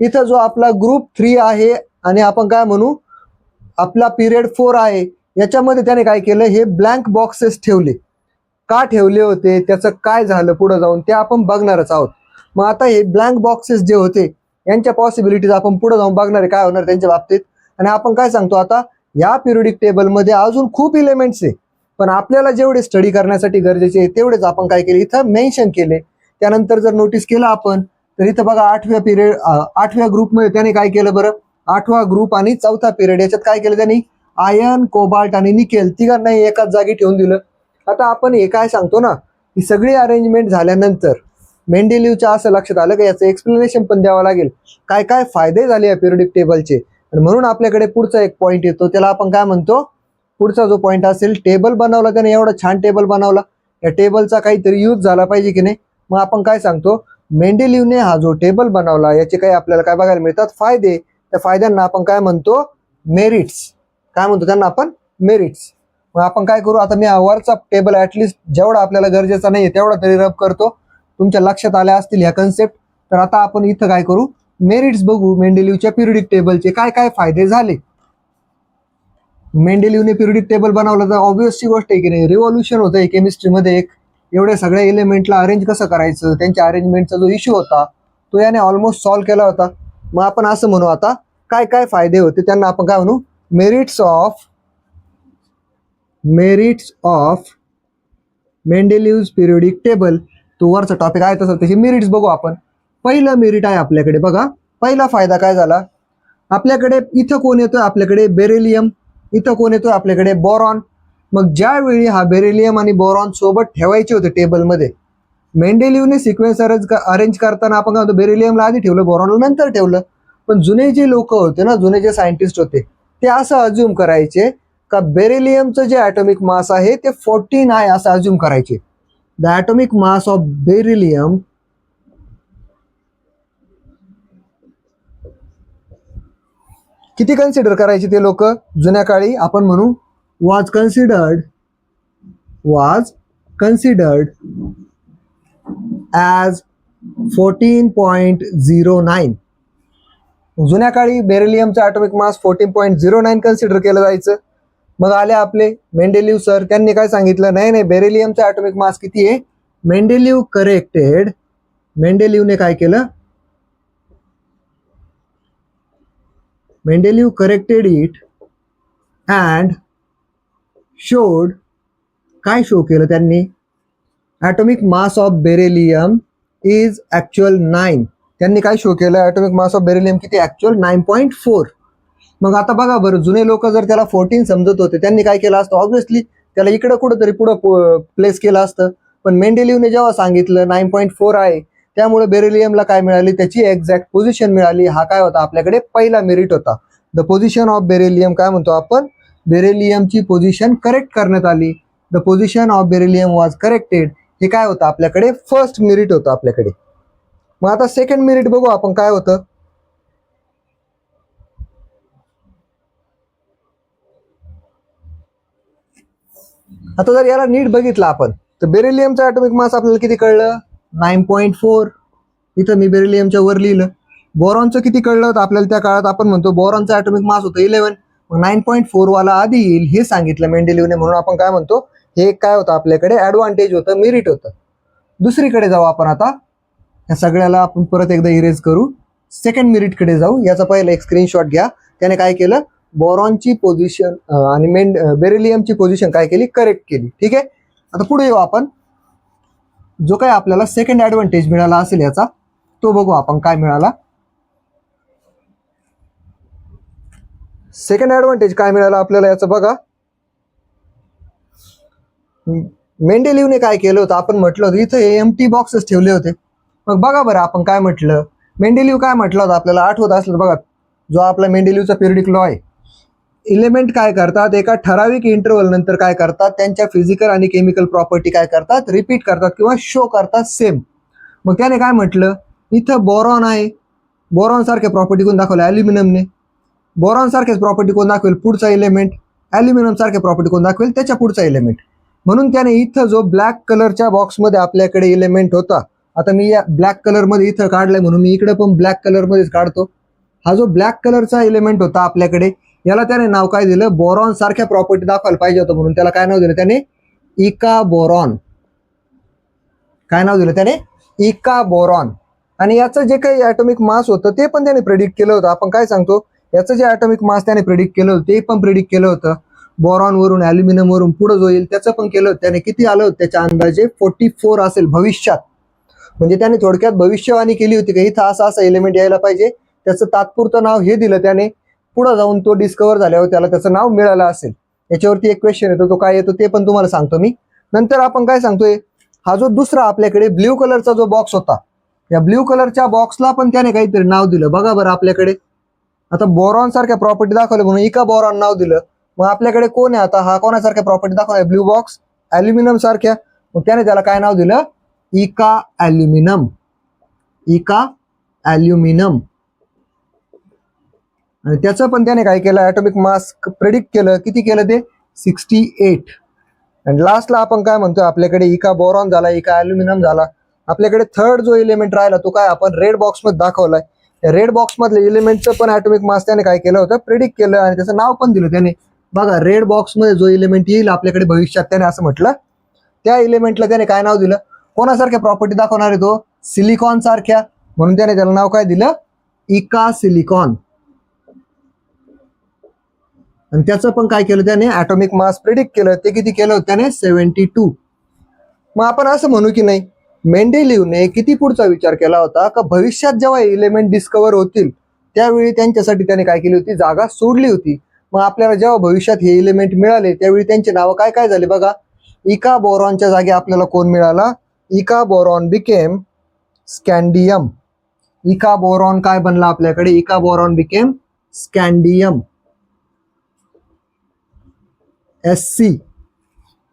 इथं जो आपला ग्रुप 3 आहे आणि आपण काय म्हणू आपला पिरियड 4 आहे, याच्यामध्ये त्याने काय केलं, हे ब्लँक बॉक्सेस ठेवले. का ठेवले होते, त्याचं काय झालं पुढे जाऊन ते आपण बघणारच आहोत. मग आता हे ब्लँक बॉक्सेस जे होते यांच्या पॉसिबिलिटीज आपण पुढे जाऊन बघणार आहे काय होणार त्यांच्या बाबतीत. आणि आपण काय सांगतो, आता या पिरियडिक टेबलमध्ये अजून खूप एलिमेंट्स आहे, पण आपल्याला जेवढे स्टडी करण्यासाठी गरजेचे आहे तेवढेच आपण काय केले, इथं मेन्शन केले. त्यानंतर जर नोटीस केलं आपण, तर इथं बघा 8व्या ग्रुपमध्ये त्याने काय केलं बरं, 8वा ग्रुप आणि 4था पिरियड याच्यात काय केलं त्यांनी, आयर्न, कोबाल्ट आणि निकेल तिघांनाही एकाच जागी ठेवून दिलं. आता आपण हे काय सांगतो ना, ही सगळी अरेंजमेंट झाल्यानंतर मेंडेलिव्हच्या असं लक्षात आलं की याचं एक्सप्लेनेशन पण द्यावं लागेल, काय काय फायदे झाले या पिरियडिक टेबलचे. आणि म्हणून आपल्याकडे पुढचा एक पॉईंट येतो, त्याला आपण काय म्हणतो, पुढचा जो पॉईंट असेल, टेबल बनवला त्याने, एवढा छान टेबल बनवला, या टेबलचा काहीतरी यूज झाला पाहिजे की नाही. मग आपण काय सांगतो, मेंडेलिव्हने हा जो टेबल बनवला याचे काही आपल्याला काय बघायला मिळतात, फायदे. त्या फायद्यांना आपण काय म्हणतो, मेरिट्स. काय म्हणतो त्यांना आपण, मेरिट्स. मग आपण काय करू, आता मी वरचा टेबल ऍटलिस्ट जेवढा आपल्याला गरजेचा नाही तेवढा तरी रब करतो, तुमच्या लक्षात आल्या असतील ह्या कन्सेप्ट. तर आता आपण इथं काय करू, मेरिट्स बघू, मेंडेलिव्हच्या पिरियडिक टेबलचे काय काय फायदे झाले. मेंडेलिव्हने पिरियडिक टेबल बनवलं तर ऑब्वियसची गोष्ट आहे की नाही, रिव्हॉल्युशन होतं केमिस्ट्रीमध्ये. एक एवढ्या सगळ्या एलिमेंटला अरेंज कसं करायचं, त्यांच्या अरेंजमेंटचा जो इश्यू होता तो याने ऑलमोस्ट सॉल्व्ह केला होता. मग आपण असं म्हणू, आता काय काय फायदे होते त्यांना आपण काय म्हणू, merits of Mendeleev's periodic table. तो वरचा टॉपिक आहे तसं त्याची मेरिट्स बघू आपण. पहिलं मेरिट आहे आपल्याकडे बघा, पहिला फायदा काय झाला, आपल्याकडे इथं कोण येतोय, आपल्याकडे बेरिलियम, इथं कोण येतोय आपल्याकडे बोरॉन. मग ज्यावेळी हा बेरिलियम आणि बोरॉन सोबत ठेवायचे होते टेबलमध्ये, मेंडेलिव्हने सिक्वेन्स अरेंज करताना आपण काय होतं, बेरिलियमला आधी ठेवलं, बोरॉनला नंतर ठेवलं. पण जुने जे लोक होते ना, जुने जे सायंटिस्ट होते, ते असं अज्युम करायचे का बेरिलियमचं जे ॲटॉमिक मास आहे ते 14 आहे असं अज्युम करायचे. The atomic mass of beryllium किती कन्सिडर करायचे ते लोक जुन्या काळी? आपण म्हणू was considered as 14.09. जुन्या काळी बेरिलियमचा ॲटॉमिक मास 14.09 कन्सिडर केलं जायचं. मग आले आपले मेंडेलिव्ह सर, त्यांनी काय सांगितलं, नाही नाही, बेरिलियमचा ॲटॉमिक मास किती आहे? मेंडेलिव्हने काय केलं, मेंडेलिव्ह करेक्टेड इट अँड शोड, काय शो केलं त्यांनी? Atomic mass of beryllium is actual 9. त्यांनी काय शो केलं? ॲटॉमिक मास ऑफ बेरिलियम किती? ॲक्च्युअल 9.4. मग आता बघा बरं, जुने लोक जर त्याला 14 समजत होते, त्यांनी काय केलं असतं? ऑब्व्हियसली त्याला इकडं कुठंतरी पुढं प्लेस केलं असतं. पण मेंडेलिव्हने जेव्हा सांगितलं 9.4 आहे, त्यामुळे बेरिलियमला काय मिळाली? त्याची एक्झॅक्ट पोझिशन मिळाली. हा काय होता? आपल्याकडे पहिला मेरिट होता. द पोझिशन ऑफ बेरिलियम काय म्हणतो आपण? बेरिलियमची पोझिशन करेक्ट करण्यात आली. The position of beryllium was corrected. हे काय होतं? आपल्याकडे फर्स्ट मेरिट होतं आपल्याकडे. मग आता सेकंड मेरिट बघू आपण काय होतं. आता जर याला नीट बघितलं आपण, तर बेरिलियमचा ॲटॉमिक मास आपल्याला किती कळलं? 9.4. इथं मी बेरिलियमच्या वर लिहिलं. बोरॉनचं किती कळलं होतं आपल्याला त्या काळात? आपण म्हणतो बोरॉनचा ॲटॉमिक मास होतं 11. मग 9.4 वाला आधी येईल हे सांगितलं मेंडेलिव्हने, म्हणून आपण काय म्हणतो, हे काय होतं आपल्याकडे? ॲडव्हान्टेज होतं, मेरिट होतं. दुसरीकडे जाऊ आपण आता. या सगळ्याला आपण परत एकदा इरेज करू. सेकंड मेरिटकडे जाऊ. याचा पहिला एक स्क्रीनशॉट घ्या. त्याने काय केलं? बोरॉनची पोझिशन आणि बेरिलियमची पोझिशन काय केली? करेक्ट केली. ठीक आहे. आता पुढे येऊ आपण. जो काय आपल्याला सेकंड ॲडव्हान्टेज मिळाला असेल याचा, तो बघू आपण काय मिळाला. सेकंड ॲडव्हान्टेज काय मिळाला आपल्याला याचं बघा. मेंडेलिव्हने काय केलं होतं? आपण म्हटलं होतं इथं एम्प्टी बॉक्सेस ठेवले होते. मग बघा बरं आपण काय म्हटलं. मेंडेलिव्ह काय म्हटलं होतं आपल्याला आठवत असलं तर बघा, जो आपला मेंडेलिव्हचा पिरियडिक लॉ आहे, इलेमेंट काय करतात? एका ठराविक इंटरव्हल नंतर काय करतात? त्यांच्या फिजिकल आणि केमिकल प्रॉपर्टी काय करतात? रिपीट करतात किंवा शो करतात सेम. मग त्याने काय म्हटलं? इथं बोरॉन आहे, बोरॉन सारख्या प्रॉपर्टी कोण दाखवल्या? ॲल्युमिनियमने. बोरॉन सारखेच प्रॉपर्टी कोण दाखवेल? पुढचा एलिमेंट. ॲल्युमिनियम सारख्या प्रॉपर्टी कोण दाखवेल? त्याच्या पुढचा एलिमेंट. म्हणून त्याने इथं जो ब्लॅक कलरच्या बॉक्समध्ये आपल्याकडे एलिमेंट होता, आता मी या ब्लॅक कलरमध्ये इथं काढलाय म्हणून मी इकडे पण ब्लॅक कलरमध्येच काढतो. हा जो ब्लॅक कलरचा एलिमेंट होता आपल्याकडे, याला त्याने नाव काय दिलं? बोरॉन सारख्या प्रॉपर्टी दाखवायला पाहिजे होतं म्हणून त्याला काय नाव दिलं त्याने? इका बोरॉन. काय नाव दिलं त्याने? इका बोरॉन. आणि याचं जे काही ॲटॉमिक मास होतं ते पण त्याने प्रेडिक्ट केलं होतं. आपण काय सांगतो, याचं जे ॲटॉमिक मास त्याने प्रेडिक्ट केलं होतं ते पण प्रेडिक्ट केलं होतं. बोरॉनवरून ॲल्युमिनियमवरून पुढं जो येईल त्याचं पण केलं होतं त्याने. किती आलं होतं? त्याच्या अंदाजे 44 असेल भविष्यात. म्हणजे त्याने थोडक्यात भविष्यवाणी केली होती की इथं असं असं एलिमेंट यायला पाहिजे. त्याचं तात्पुरतं नाव हे दिलं त्याने. पुढे जाऊन तो डिस्कवर झाल्यावर त्याला त्याचं नाव मिळालं असेल. याच्यावरती एक क्वेश्चन येतो, तो काय येतो ते पण तुम्हाला सांगतो मी. नंतर आपण काय सांगतोय, हा जो दुसरा आपल्याकडे ब्ल्यू कलरचा जो बॉक्स होता, या ब्ल्यू कलरच्या बॉक्सला पण त्याने काहीतरी नाव दिलं. बघा बरं आपल्याकडे आता बोरॉन सारख्या प्रॉपर्टी दाखवल्या म्हणून इका बोरॉन नाव दिलं. मग आपल्याकडे कोण आहे आता? हा कोणासारख्या प्रॉपर्टी दाखवलाय? ब्ल्यू बॉक्स, ॲल्युमिनियम सारख्या. मग त्याने त्याला काय नाव दिलं? इका ॲल्युमिनियम. इका ॲल्युमिनियम. आणि त्याचं पण त्याने काय केलं? ॲटॉमिक मास प्रेडिक्ट केलं. किती केलं ते? 68. आणि लास्टला आपण काय म्हणतोय, आपल्याकडे इका बोरॉन झाला, इका ॲल्युमिनियम झाला. आपल्याकडे थर्ड जो एलिमेंट राहिला तो काय आपण रेड बॉक्समध्ये दाखवलाय. रेड बॉक्समधल्या एलिमेंटचं पण ॲटॉमिक मास त्याने काय केलं होतं? प्रेडिक्ट केलं आणि त्याचं नाव पण दिलं त्याने. बघा, रेड बॉक्समध्ये जो एलिमेंट येईल आपल्याकडे भविष्यात, त्याने असं म्हटलं, त्या एलिमेंटला त्याने काय नाव दिलं? कोणासारख्या प्रॉपर्टी दाखवणार आहे तो? सिलिकॉन सारख्या. म्हणून त्याने त्याला नाव काय दिलं? इका सिलिकॉन. आणि त्याचं पण काय केलं त्याने? ॲटॉमिक मास प्रेडिक्ट केलं. ते किती केलं होतं त्याने? 72. मग आपण असं म्हणू की नाही, मेंडेलिव्हने किती पुढचा विचार केला होता का भविष्यात जेव्हा एलिमेंट डिस्कवर होतील त्यावेळी त्यांच्यासाठी त्याने काय केली होती? जागा सोडली होती. मग आपल्याला जेव्हा भविष्यात हे एलिमेंट मिळाले त्यावेळी त्यांची नावं काय काय झाली बघा. इका बोरॉनच्या जागी आपल्याला कोण मिळाला? इका बोरॉन बिकेम स्कॅन्डियम. इका बोरॉन काय बनला आपल्याकडे, इका बोरॉन बिकेम स्कॅन्डियम Sc.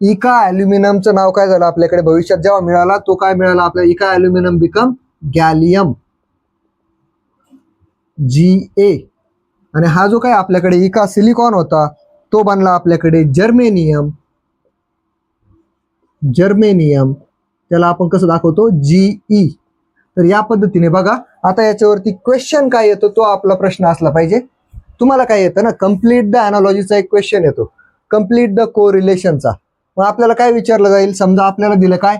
इका अल्युमिनियमचं नाव काय झालं आपल्याकडे भविष्यात जेव्हा मिळाला तो काय मिळाला आपल्याला, इका अल्युमिनियम बिकम गॅलियम Ga. आणि हा जो काय आपल्याकडे इका सिलिकॉन होता तो बनला आपल्याकडे जर्मेनियम. त्याला आपण कसं दाखवतो, Ge. तर या पद्धतीने बघा. आता याच्यावरती क्वेश्चन काय येतो तो आपला प्रश्न असला पाहिजे. तुम्हाला काय येतं ना, कम्प्लीट द अनालॉजीचा एक क्वेश्चन येतो, कम्प्लीट द कोरिलेशनचा. मग आपल्याला काय विचारलं जाईल, समजा आपल्याला दिलं काय,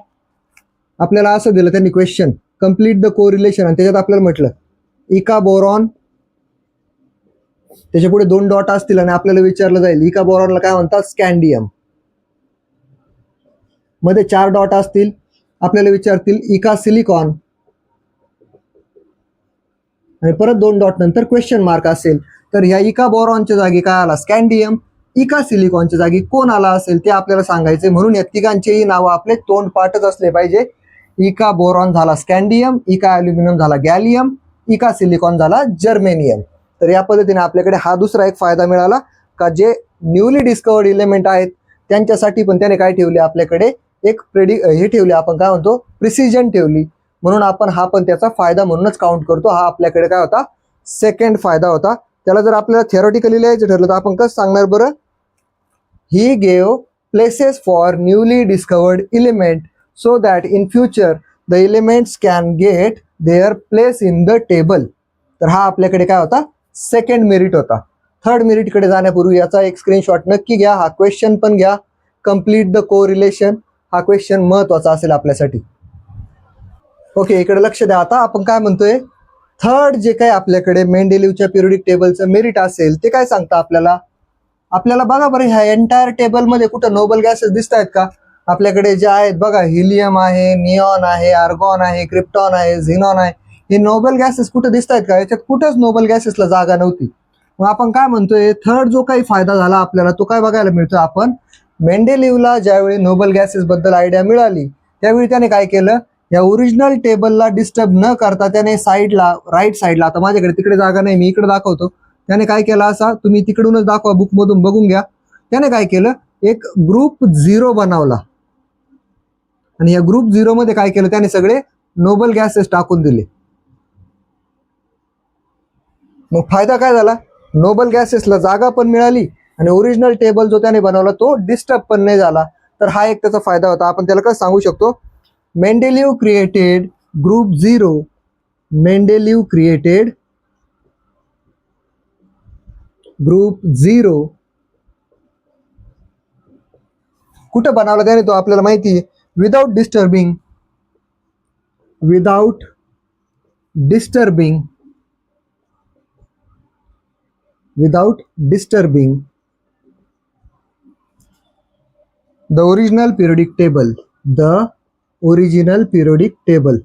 आपल्याला असं दिलं त्यांनी क्वेश्चन, कम्प्लीट द कोरिलेशन, आणि त्याच्यात आपल्याला म्हटलं इका बोरॉन, त्याच्या पुढे 2 डॉट असतील आणि आपल्याला विचारलं जाईल इका बोरॉनला काय म्हणतात, स्कॅन्डियम. मध्ये 4 डॉट असतील, आपल्याला विचारतील इका सिलिकॉन, आणि परत 2 डॉट नंतर क्वेश्चन मार्क असेल. तर ह्या इका बोरॉनच्या जागी काय आला, स्कॅन्डियम. इका सिलिकॉनच्या जागी कोण आला असेल ते आपल्याला सांगायचे. म्हणून या तिघांचेही नाव आपले तोंडपाठच असले पाहिजे. इका बोरॉन झाला स्कॅन्डियम, इका अल्युमिनियम झाला गॅलियम, इका सिलिकॉन झाला जर्मेनियम. तर या पद्धतीने आपल्याकडे हा दुसरा एक फायदा मिळाला का जे न्यूली डिस्कवर्ड एलिमेंट आहेत त्यांच्यासाठी पण त्याने काय ठेवले आपल्याकडे, एक हे ठेवले, आपण काय म्हणतो प्रिसिजन ठेवली. म्हणून आपण हा पण त्याचा फायदा म्हणूनच काउंट करतो. हा आपल्याकडे काय होता, सेकंड फायदा होता. त्याला जर आपल्याला थिअरॉटिकली लिहायचं ठरलं तर आपण कसं सांगणार बरं, he gave places for newly discovered element so that in future the elements can get their place in the table. तर हा आपल्याकडे काय होता, सेकंड मेरिट होता. थर्ड मेरिटकडे जाण्यापूर्वी याचा एक स्क्रीनशॉट नक्की घ्या, हा क्वेश्चन पण घ्या. कम्प्लीट द कोरिलेशन हा क्वेश्चन महत्वाचा असेल आपल्यासाठी. ओके, इकडे लक्ष द्या. आता आपण काय म्हणतोय, थर्ड जे काय आपल्याकडे मेंडेलिव्हच्या पिरियडिक टेबलचं मेरिट असेल ते काय सांगतं आपल्याला. आपल्याला बघा बरं, ह्या एंटायर टेबलमध्ये कुठं नोबल गॅसेस दिसत आहेत का, आपल्याकडे जे आहेत बघा, हिलियम आहे, निऑन आहे, आर्गॉन आहे, क्रिप्टॉन आहे, झिनॉन आहे, हे नोबल गॅसेस कुठं दिसत आहेत का, याच्यात कुठंच नोबल गॅसेसला जागा नव्हती. मग आपण काय म्हणतोय, थर्ड जो काही फायदा झाला आपल्याला तो काय बघायला मिळतो, आपण मेंडेलिव्हला ज्यावेळी नोबल गॅसेस बद्दल आयडिया मिळाली त्यावेळी त्याने काय केलं, या ओरिजिनल टेबलला डिस्टर्ब न करता त्याने साईडला, राईट साईडला, आता माझ्याकडे तिकडे जागा नाही मी इकडे दाखवतो, त्याने काय केलं, असा तुम्ही तिकडूनच दाखवा, बुकमधून बघून घ्या. त्याने काय केलं, एक ग्रुप 0 बनवला आणि या ग्रुप 0 मध्ये काय केलं, त्याने सगळे नोबल गॅसेस टाकून दिले. मग फायदा काय झाला, नोबल गॅसेसला जागा पण मिळाली आणि ओरिजिनल टेबल जो त्याने बनवला तो डिस्टर्ब पण नाही झाला. तर हा एक त्याचा फायदा होता. आपण त्याला कसं सांगू शकतो, मेंडेलिव्ह क्रिएटेड ग्रुप 0, मेंडेलिव्ह क्रिएटेड ग्रुप 0 कुठं बनवला त्याने तो आपल्याला माहिती आहे, without disturbing the original periodic table,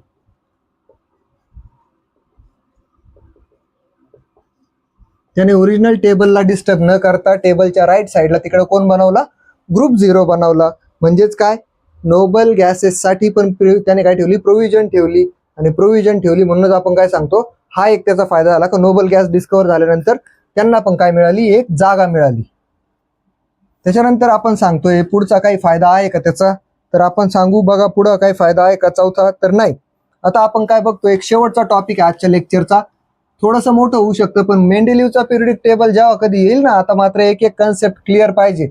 त्याने ओरिजिनल टेबलला डिस्टर्ब न करता टेबलच्या राईट साईडला तिकडे कोण बनवला, ग्रुप 0 बनवला. म्हणजेच काय, नोबल गॅसेससाठी पण त्याने काय ठेवली, प्रोव्हिजन ठेवली. आणि प्रोव्हिजन ठेवली म्हणूनच आपण काय सांगतो, हा एक त्याचा फायदा झाला का नोबल गॅस डिस्कवर झाल्यानंतर त्यांना पण काय मिळाली, एक जागा मिळाली. त्याच्यानंतर आपण सांगतोय पुढचा काही फायदा आहे का त्याचा, तर आपण सांगू बघा पुढं काही फायदा आहे का चौथा, तर नाही. आता आपण काय बघतो, एक शेवटचा टॉपिक आहे आजच्या लेक्चरचा, थोडंसं मोठं होऊ शकतं पण मेंडेलिव्हचा पिरियडिक टेबल जेव्हा कधी येईल ना, आता मात्र एक एक कन्सेप्ट क्लिअर पाहिजे.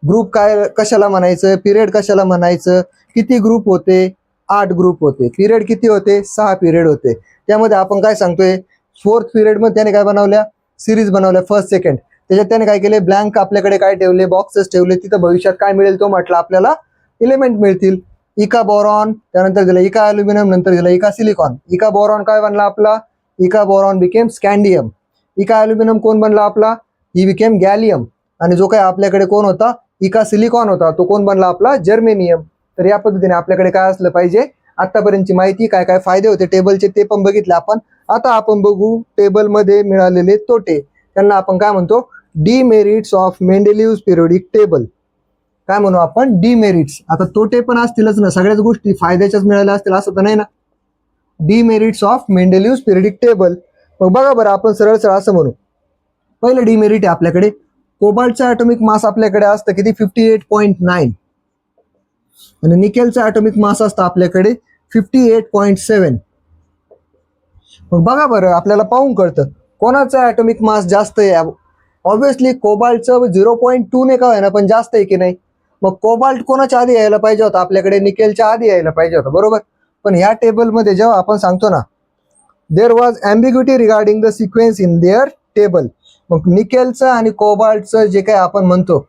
ग्रुप काय कशाला म्हणायचं, पिरियड कशाला म्हणायचं, किती ग्रुप होते, 8 ग्रुप होते, पिरियड किती होते, 6 पिरियड होते. त्यामध्ये आपण काय सांगतोय, 4th पिरियडमध्ये त्याने काय बनवल्या, सिरीज बनवल्या, फर्स्ट सेकंड. त्याच्यात त्याने काय केले, ब्लँक आपल्याकडे काय ठेवले, बॉक्सेस ठेवले, तिथं भविष्यात काय मिळेल तो म्हटलं आपल्याला एलिमेंट मिळतील. इका बोरॉन, त्यानंतर दिलं इका अल्युमिनियम, नंतर दिलं इका सिलिकॉन. इका बोरॉन काय बनला आपला, इका बोरॉन बिकेम स्कॅन्डियम. इका अल्युमिनियम कोण बनला आपला, ही बिकेम गॅलियम. आणि जो काय आपल्याकडे कोण होता, इका सिलिकॉन होता, तो कोण बनला आपला, जर्मेनियम. तर या पद्धतीने आपल्याकडे काय असलं पाहिजे, आतापर्यंतची माहिती, काय काय फायदे होते टेबलचे ते पण बघितले आपण. आता आपण बघू टेबलमध्ये मिळालेले तोटे, त्यांना आपण काय म्हणतो, demerits of Mendeleev's periodic table. काय म्हणू आपण, डिमेरिट्स. आता तोटे पण असतीलच ना, सगळ्याच गोष्टी फायद्याच्याच मिळाल्या असतील असं तर नाही ना. Demerits of Mendeleev's periodic table. मग बघा बरं, आपण सरळ सरळ असं म्हणू. पहिलं डिमेरिट आहे आपल्याकडे, कोबाल्टचं ॲटॉमिक मास आपल्याकडे असतं किती 58.9 आणि निकेलचं ॲटॉमिक मास असतं आपल्याकडे 58.7. मग बघा बरं, आपल्याला पाहून कळतं कोणाचं ॲटॉमिक मास जास्त आहे. ऑब्व्हियसली कोबाल्टचं 0.2 ने का होईना पण जास्त आहे की नाही. मग कोबाल्ट कोणाच्या आधी यायला पाहिजे होता आपल्याकडे, निकेलच्या आधी यायला पाहिजे होता, बरोबर. पण ह्या टेबलमध्ये जेव्हा आपण सांगतो ना there was ambiguity regarding the sequence in their table, मग निकेलचं आणि कोबाल्टचं जे काही आपण म्हणतो,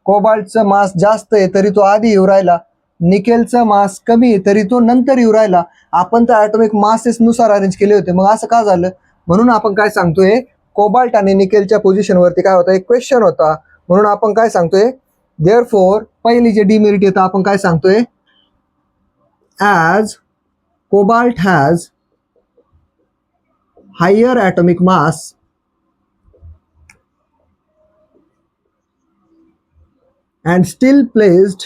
कोबाल्टचं मास जास्त आहे तरी तो आधी येऊ राहिला, निकेलचं मास कमी आहे तरी तो नंतर येऊ राहिला. आपण तर ॲटॉमिक मासेसनुसार अरेंज केले होते, मग असं का झालं. म्हणून आपण काय सांगतोय, कोबाल्ट आणि निकेलच्या पोझिशनवरती काय होता, एक क्वेश्चन होता. म्हणून आपण काय सांगतोय, देअरफॉर पहिली जे डिमेरिट येतं आपण काय सांगतोय, as cobalt has higher atomic mass and still placed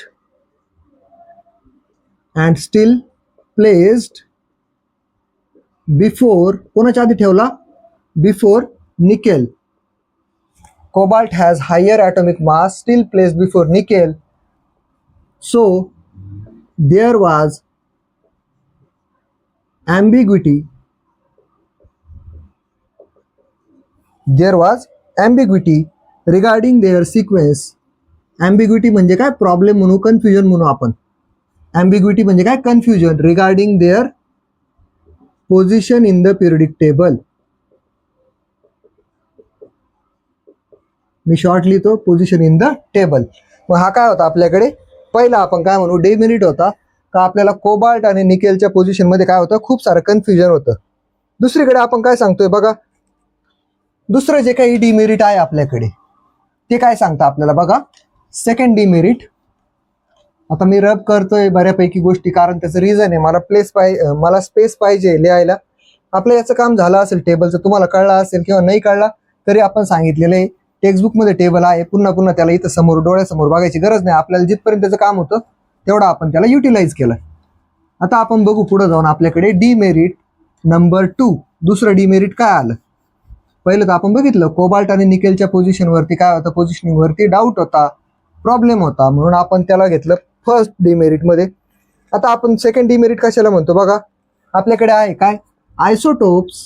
before कोणाच्या आधी ठेवला, before nickel. Cobalt has higher atomic mass still placed before nickel, so there was ambiguity regarding their sequence. ambiguity म्हणजे काय, प्रॉब्लेम म्हणू, कन्फ्युजन म्हणू आपण. ambiguity म्हणजे काय, confusion regarding their position in the periodic table. मी शॉर्ट लिहितो, position in the table. मग हा काय होता आपल्याकडे, पहिला आपण काय म्हणू, डिमेरिट होता का आपल्याला कोबाल्ट आणि निकेलच्या पोझिशनमध्ये काय होतं, खूप सारं कन्फ्युजन होतं. दुसरीकडे आपण काय सांगतोय बघा, दुसरं जे काही डिमेरिट आहे आपल्याकडे ते काय सांगतं आपल्याला बघा. सेकंड डिमेरिट, आता मी रब करतोय बऱ्यापैकी गोष्टी कारण त्याचं रिझन आहे, मला स्पेस पाहिजे लिहायला. आपलं याचं काम झालं असेल टेबलचं, तुम्हाला कळलं असेल किंवा नाही कळला तरी आपण सांगितलेलं आहे. टेक्स्टबुकमध्ये टेबल आहे, पुन्हा पुन्हा त्याला इथं समोर डोळ्यासमोर बघायची गरज नाही. आपल्याला जिथपर्यंत त्याचं काम होतं तेवढं आपण त्याला युटिलाइज केलं. आता आपण बघू पुढे जाऊन आपल्याकडे डिमेरिट नंबर 2, दुसरं डिमेरिट काय आलं. पहिलं तर आपण बघितलं कोबाल्ट आणि निकेलच्या पोझिशनवरती काय होतं, पोझिशनिंगवरती डाऊट होता, प्रॉब्लेम होता, म्हणून आपण त्याला घेतलं फर्स्ट डिमेरिटमध्ये. आता आपण सेकंड डिमेरिट कशाला म्हणतो बघा, आपल्याकडे आहे काय, आयसोटोप्स.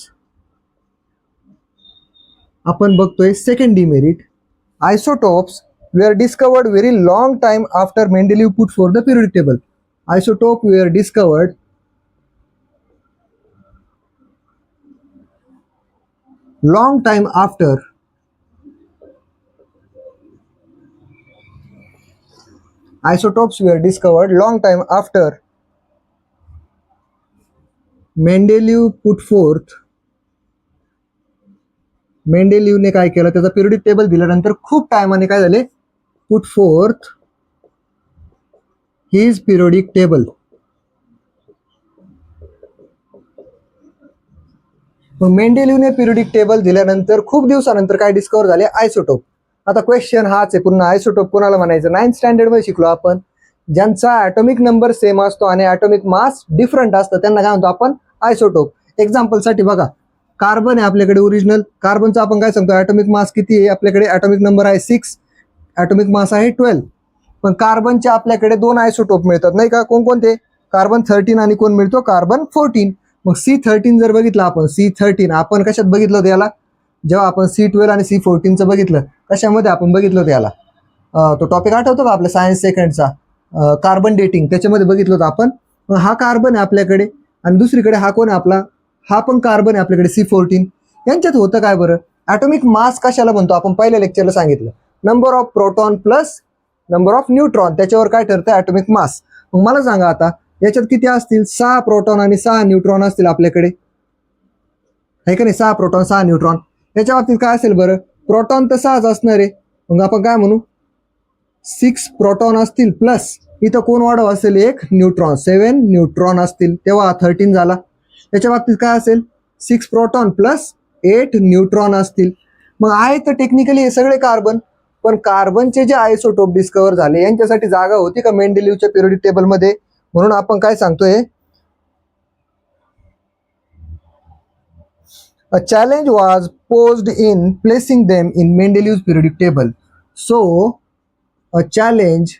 आपण बघतोय second demerit, isotopes were discovered very long time after Mendeleev put for the periodic table. Isotope were discovered long time after isotopes were discovered long time after Mendeleev put forth. मेंडेलिव्हने काय केलं, त्याचा periodic table दिल्यानंतर खूप टायमाने काय झाले, put fourth his periodic table. मग मेंडेलिव्हने periodic table दिल्यानंतर खूप दिवसानंतर काय डिस्कवर झाले, आयसोटोप. आता क्वेश्चन हाच आहे पुन्हा, आयसोटोप कोणाला म्हणायचं. 9th स्टँडर्डमध्ये शिकलो आपण, ज्यांचा ॲटॉमिक नंबर सेम असतो आणि ॲटॉमिक मास डिफरंट असतं त्यांना काय म्हणतो आपण, आयसोटोप. एक्झाम्पलसाठी बघा, कार्बन आहे आपल्याकडे ओरिजिनल, कार्बनचा आपण काय सांगतो, ॲटॉमिक मास किती आहे आपल्याकडे, ॲटॉमिक नंबर आहे 6, ॲटॉमिक मास आहे 12. पण कार्बनचे आपल्याकडे 2 आयसोटोप मिळतात नाही का, कोणकोणते, कार्बन 13 आणि कोण मिळतो, कार्बन 14. मग C13 जर बघितलं आपण, C13 आपण कशात बघितलं होतं याला, जेव्हा आपण C12 आणि C14चं बघितलं, कशामध्ये आपण बघितलं होतं याला, तो टॉपिक आठवतो का आपल्या सायन्स सेकंडचा, कार्बन डेटिंग, त्याच्यामध्ये बघितलं होतं आपण. मग हा कार्बन आहे आपल्याकडे आणि दुसरीकडे हा कोण आहे आपला, हा पण कार्बन आहे आपल्याकडे C14. यांच्यात होतं काय बरं, ॲटॉमिक मास कशाला म्हणतो आपण, पहिल्या लेक्चरला सांगितलं, number of proton plus number of neutron, त्याच्यावर काय ठरतं, ॲटॉमिक मास. मग मला सांगा आता याच्यात किती असतील, 6 प्रोटॉन आणि 6 न्यूट्रॉन असतील आपल्याकडे, आहे का नाही, 6 प्रोटॉन 6 न्यूट्रॉन. त्याच्या बाबतीत काय असेल बरं, प्रोटॉन तर 6च असणार आहे, मग आपण काय म्हणू, 6 प्रोटॉन असतील प्लस इथं कोण वाढव असेल, एक न्यूट्रॉन, 7 न्यूट्रॉन असतील, तेव्हा 13 झाला. त्याच्या बाबतीत काय असेल, 6 प्रोटॉन प्लस 8 न्यूट्रॉन असतील. मग आहे तर टेक्निकली हे सगळे कार्बन, पण कार्बनचे जे आयसोटोप डिस्कवर झाले यांच्यासाठी जागा होती का मेंडेलिव्हच्या पिरियडिक टेबलमध्ये. म्हणून आपण काय सांगतोय, A challenge was posed in placing them in Mendeleev's periodic table. So a challenge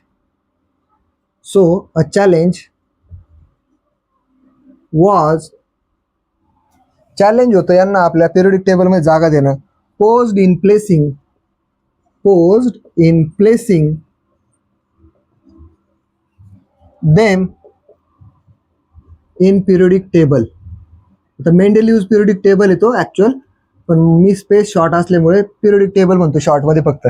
was challenge होतं यांना आपल्या पिरियडिक टेबल मध्ये जागा देणं. Posed in placing them in periodic table. आता मेंडेलिव्हज पिरियडिक टेबल येतो ऍक्च्युअल, पण मी स्पेस शॉर्ट असल्यामुळे पिरियडिक टेबल म्हणतो शॉर्टमध्ये फक्त.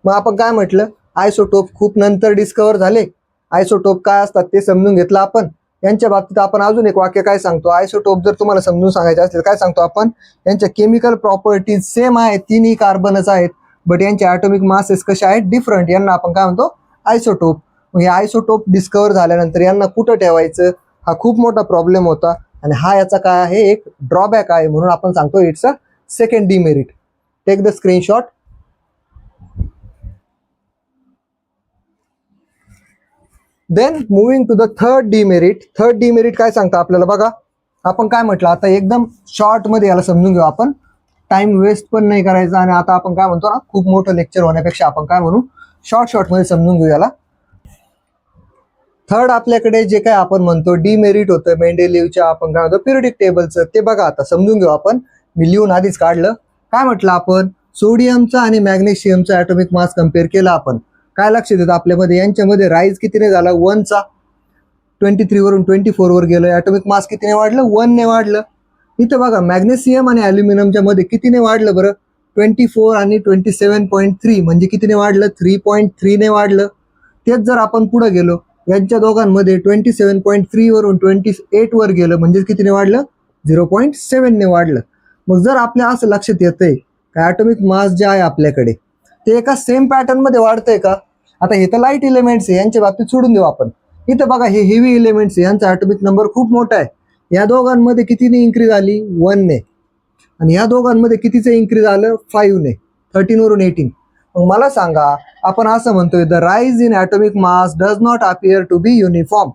मग आपण काय म्हटलं, आयसोटोप खूप नंतर डिस्कवर झाले. आयसोटोप काय असतात ते समजून घेतलं आपण. यांच्या बाबतीत आपण अजून एक वाक्य काय सांगतो, आयसोटोप जर तुम्हाला समजून सांगायचे असतील काय सांगतो आपण, यांच्या केमिकल प्रॉपर्टीज सेम आहेत, तिन्ही कार्बनच आहेत, बट यांचे ॲटॉमिक मासेस कसे आहेत, डिफरंट. यांना आपण काय म्हणतो, आयसोटोप. मग हे आयसोटोप डिस्कवर झाल्यानंतर यांना कुठं ठेवायचं हा खूप मोठा प्रॉब्लेम होता, आणि हा याचा काय आहे, एक ड्रॉबॅक आहे. म्हणून आपण सांगतो it's a second demerit. Take the screenshot. Then moving to the third demerit. Third demerit काय सांगतं आपल्याला बघा. आपण काय म्हटलं, आता एकदम शॉर्टमध्ये याला समजून घेऊ आपण, टाइम वेस्ट पण नाही करायचा. आणि आता आपण काय म्हणतो ना, खूप मोठं लेक्चर होण्यापेक्षा आपण काय म्हणू, शॉर्टमध्ये समजून घेऊ याला. थर्ड आपल्याकडे जे काय आपण म्हणतो डिमेरिट होतं मेंडेलिव्हच्या, आपण काय म्हणतो पिरियडिक टेबलचं, ते बघा आता समजून घेऊ आपण. मी लिहून आधीच काढलं. काय म्हटलं आपण, सोडियमचा आणि मॅग्नेशियमचा ॲटॉमिक मास कम्पेअर केला आपण. काय लक्षात येतं आपल्यामध्ये, यांच्यामध्ये राईज कितीने झाला, 1चा. 23 वरून 24 वर गेलं. ॲटॉमिक मास कितीने वाढलं, 1 ने वाढलं. इथं बघा मॅग्नेशियम आणि ॲल्युमिनियमच्या मध्ये कितीने वाढलं बरं, 24 आणि 27.3, म्हणजे कितीने वाढलं, 3.3 ने वाढलं. तेच जर आपण पुढे गेलो, यांच्या दोघांमध्ये 27.3 वरून 28 वर गेलं, म्हणजे कितीने वाढलं, 0.7 ने वाढलं. मग जर आपल्या असं लक्षात येतंय का ॲटॉमिक मास जे आहे आपल्याकडे ते एका सेम पॅटर्न मध्ये वाढतंय का. आता हे तर लाईट एलिमेंट्स आहे, यांच्या बाबतीत सोडून देऊ आपण. इथं बघा हे हेवी एलिमेंट्स आहे, यांचा ॲटॉमिक नंबर खूप मोठा आहे. या दोघांमध्ये कितीने इन्क्रीज आली, 1 ने. आणि या दोघांमध्ये कितीचं इन्क्रीज आलं, 5 ने, 13 वरून 18. मग मला सांगा, आपण असं म्हणतोय the rise in atomic mass does not appear to be uniform.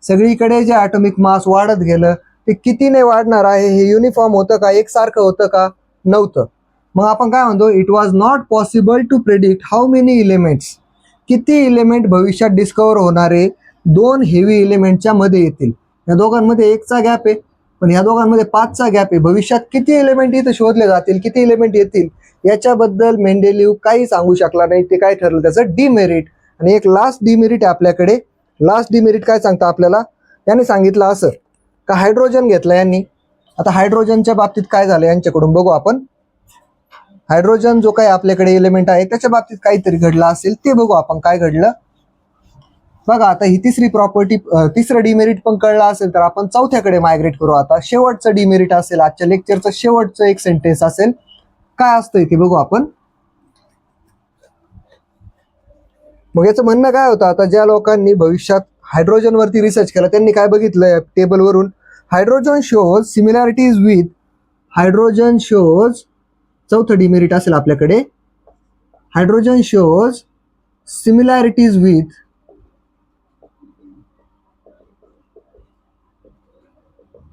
सगळीकडे जे ॲटॉमिक मास वाढत गेलं ते कितीने वाढणार आहे, हे युनिफॉर्म होतं का, एकसारखं होतं का, नव्हतं. मग आपण काय म्हणतो, it was not possible to predict how many elements. किती इलिमेंट भविष्यात डिस्कवर होणारे दोन हेवी इलिमेंटच्या मध्ये येतील. या दोघांमध्ये 1चा गॅप आहे, पण या दोघांमध्ये 5चा गॅप आहे. भविष्यात किती एलिमेंट इथं शोधले जातील, किती एलिमेंट येतील, याच्याबद्दल मेंडेलिव्ह काही सांगू शकला नाही. ते काय ठरलं, त्याचं डिमेरिट. आणि एक लास्ट डिमेरिट आहे आपल्याकडे. लास्ट डिमेरिट काय सांगतं आपल्याला, यांनी सांगितलं असं का हायड्रोजन घेतलं यांनी. आता हायड्रोजनच्या बाबतीत काय झालं यांच्याकडून बघू आपण. हायड्रोजन जो काही आपल्याकडे एलिमेंट आहे त्याच्या बाबतीत काहीतरी घडलं असेल, ते बघू आपण काय घडलं. बघा आता ही तिसरी प्रॉपर्टी, तिसरं डिमेरिट पण कळलं असेल, तर आपण चौथ्याकडे मायग्रेट करू. आता शेवटचं डिमेरिट असेल, आजच्या लेक्चरचं शेवटचं एक सेंटेन्स असेल. काय असतंय ते बघू आपण. मग याचं म्हणणं काय होतं, आता ज्या लोकांनी भविष्यात हायड्रोजन वरती रिसर्च केला त्यांनी काय बघितलं टेबलवरून, हायड्रोजन शोज चौथं डिमेरिट असेल आपल्याकडे, hydrogen shows similarities with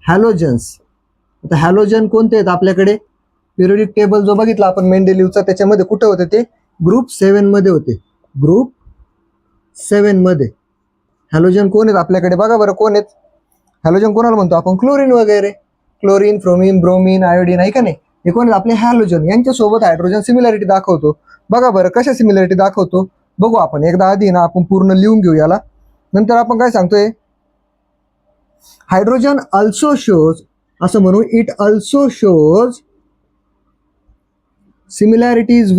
halogens. आता हॅलोजन कोणते आहेत आपल्याकडे, पिरियडिक टेबल जो बघितला आपण मेंडेलिव्हचा, त्याच्यामध्ये कुठे होते ते, ग्रुप 7 मध्ये होते. ग्रुप 7 मध्ये हॅलोजन कोण आहेत आपल्याकडे, बघा बरं कोण आहेत. हॅलोजन कोणाला म्हणतो आपण, क्लोरीन वगैरे, क्लोरीन, फ्रोमीन, ब्रोमीन, आयोडीन, आहे का नाही, हे कोण आहेत आपले हॅलोजन. यांच्यासोबत हायड्रोजन सिमिलॅरिटी दाखवतो. बघा बरं कशा सिमिलॅरिटी दाखवतो बघू आपण. एकदा आधी ना आपण पूर्ण लिहून घेऊ याला, नंतर आपण काय सांगतोय. हायड्रोजन अल्सो शोज, असं म्हणू, it also shows similarities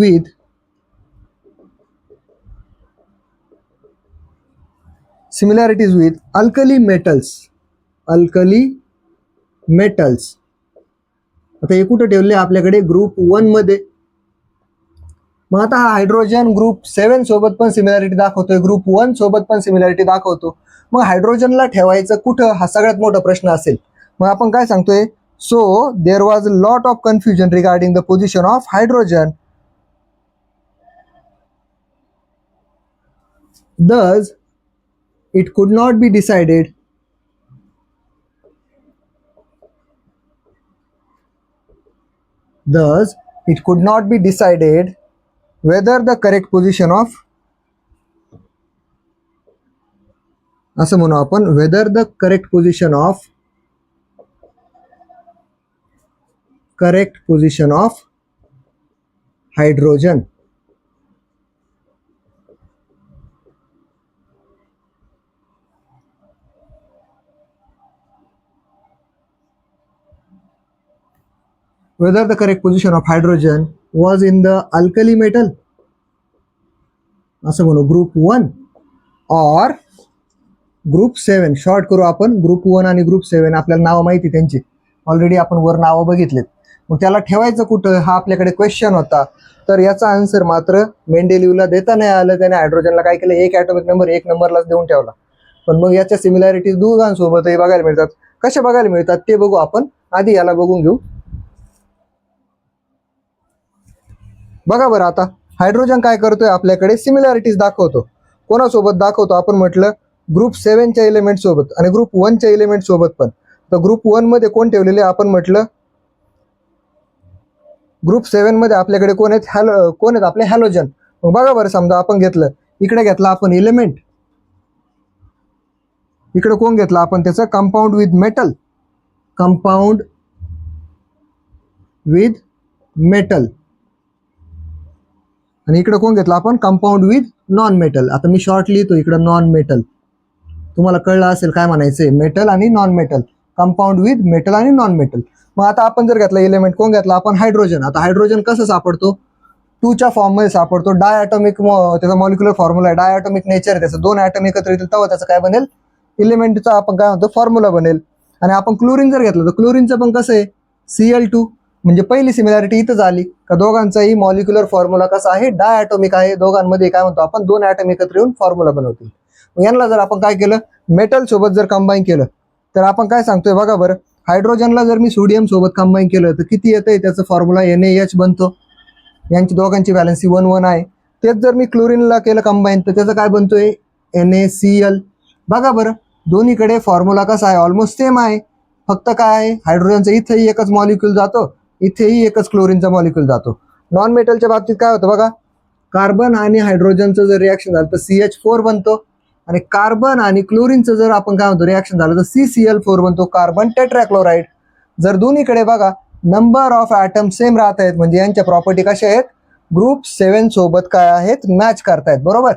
with alkali metals. आता हे कुठं ठेवले आपल्याकडे, ग्रुप 1 मध्ये. मग आता हा हायड्रोजन ग्रुप 7 सोबत पण सिमिलॅरिटी दाखवतोय, ग्रुप 1 सोबत पण सिमिलॅरिटी दाखवतो. मग हायड्रोजनला ठेवायचं कुठं, हा सगळ्यात मोठा प्रश्न असेल. मग आपण काय सांगतोय, so there was a lot of confusion regarding the position of hydrogen. Thus, it could not be decided Thus, it could not be decided whether the correct position of, असं म्हणू आपण, whether the correct position of hydrogen was in the alkali metal, असं म्हणू, group 1 or group 7. Short करू आपण, group 1 आणि group 7. आपल्याला नावं माहिती त्यांची, ऑलरेडी आपण वर नावं बघितलेत. मग त्याला ठेवायचं कुठं, हा आपल्याकडे क्वेश्चन होता. तर याचा आन्सर मात्र मेंडेलिव्हला देता नाही आलं. त्याने हायड्रोजनला काय केलं, एक ॲटॉमिक नंबर 1 नंबरलाच देऊन ठेवला. पण मग याच्या सिमिलॅरिटीज दोघांसोबतही बघायला मिळतात. कशा बघायला मिळतात ते बघू आपण. आधी याला बघून घेऊ. बघा बरं, आता हायड्रोजन काय करतोय, आपल्याकडे सिमिलॅरिटीज दाखवतो. कोणासोबत दाखवतो, आपण म्हटलं ग्रुप 7च्या एलिमेंट सोबत आणि ग्रुप 1च्या एलिमेंट सोबत पण. तर ग्रुप 1 मध्ये कोण ठेवलेले, आपण म्हटलं ग्रुप 7 मध्ये आपल्याकडे कोण आहेत, आपले हॅलोजन. मग बघा बरं, समजा आपण घेतलं, इकडे घेतला आपण एलिमेंट, इकडे कोण घेतला आपण, त्याचं कंपाऊंड विथ मेटल, आणि इकडे कोण घेतला आपण, कंपाऊंड विथ नॉन मेटल. आता मी शॉर्ट लिहितो इकडे नॉन मेटल. तुम्हाला कळलं असेल काय म्हणायचंय, मेटल आणि non metal, compound with metal आणि नॉन मेटल. मग आता आपण जर घेतला एलिमेंट, कोण घेतला आपण, हायड्रोजन. आता हायड्रोजन कसं सापडतो, 2च्या फॉर्ममध्ये सापडतो. डायॲटॉमिक, त्याचा मॉलिक्युलर फॉर्म्युला आहे, डायॲटॉमिक नेचर आहे त्याचं. 2 ॲटम एकत्र येतील तेव्हा त्याचं काय बनेल, एलिमेंटचा आपण काय म्हणतो, फॉर्म्युला बनेल. आणि आपण क्लोरीन जर घेतलं तर क्लोरीनचं पण कसं आहे, Cl2. म्हणजे पहिली सिमिलॅरिटी इथं झाली का, दोघांचाही मॉलिक्युलर फॉर्म्युला कसा आहे, डायॲटॉमिक आहे. दोघांमध्ये काय म्हणतो आपण, 2 ॲटम एकत्र येऊन फॉर्म्युला बनवतील. यांना जर आपण काय केलं, मेटल सोबत जर कंबाईन केलं, तर आपण काय सांगतोय बघा बरं, हायड्रोजनला जर मी सोडियम सोबत कंबाईन केलं तर किती येतंय, त्याचं फॉर्म्युला NaH बनतो. यांची दोघांची व्हॅलन्सी 1-1 आहे. तेच जर मी क्लोरीनला केलं कंबाईन, तर त्याचं काय बनतोय, NaCl. बघा बरं, दोन्हीकडे फॉर्म्युला कसा आहे, ऑलमोस्ट सेम आहे. फक्त काय आहे, हायड्रोजनचं इथेही एकच मॉलिक्यूल जातो, इथेही एकच क्लोरीनचा मॉलिक्यूल जातो. नॉन मेटलच्या बाबतीत काय होतं बघा, कार्बन आणि हायड्रोजनचं जर रिॲक्शन झालं तर CH4 बनतो, आणि कार्बन आणि क्लोरीनचं जर आपण काय म्हणतो रिॲक्शन झालं तर CCl4 बनतो, कार्बन टेट्राक्लोराइड. जर दोन्हीकडे बघा नंबर ऑफ ॲटम सेम राहत आहेत, म्हणजे यांच्या प्रॉपर्टी कशा आहेत, ग्रुप 7 सोबत काय आहेत, मॅच करतायत. बरोबर.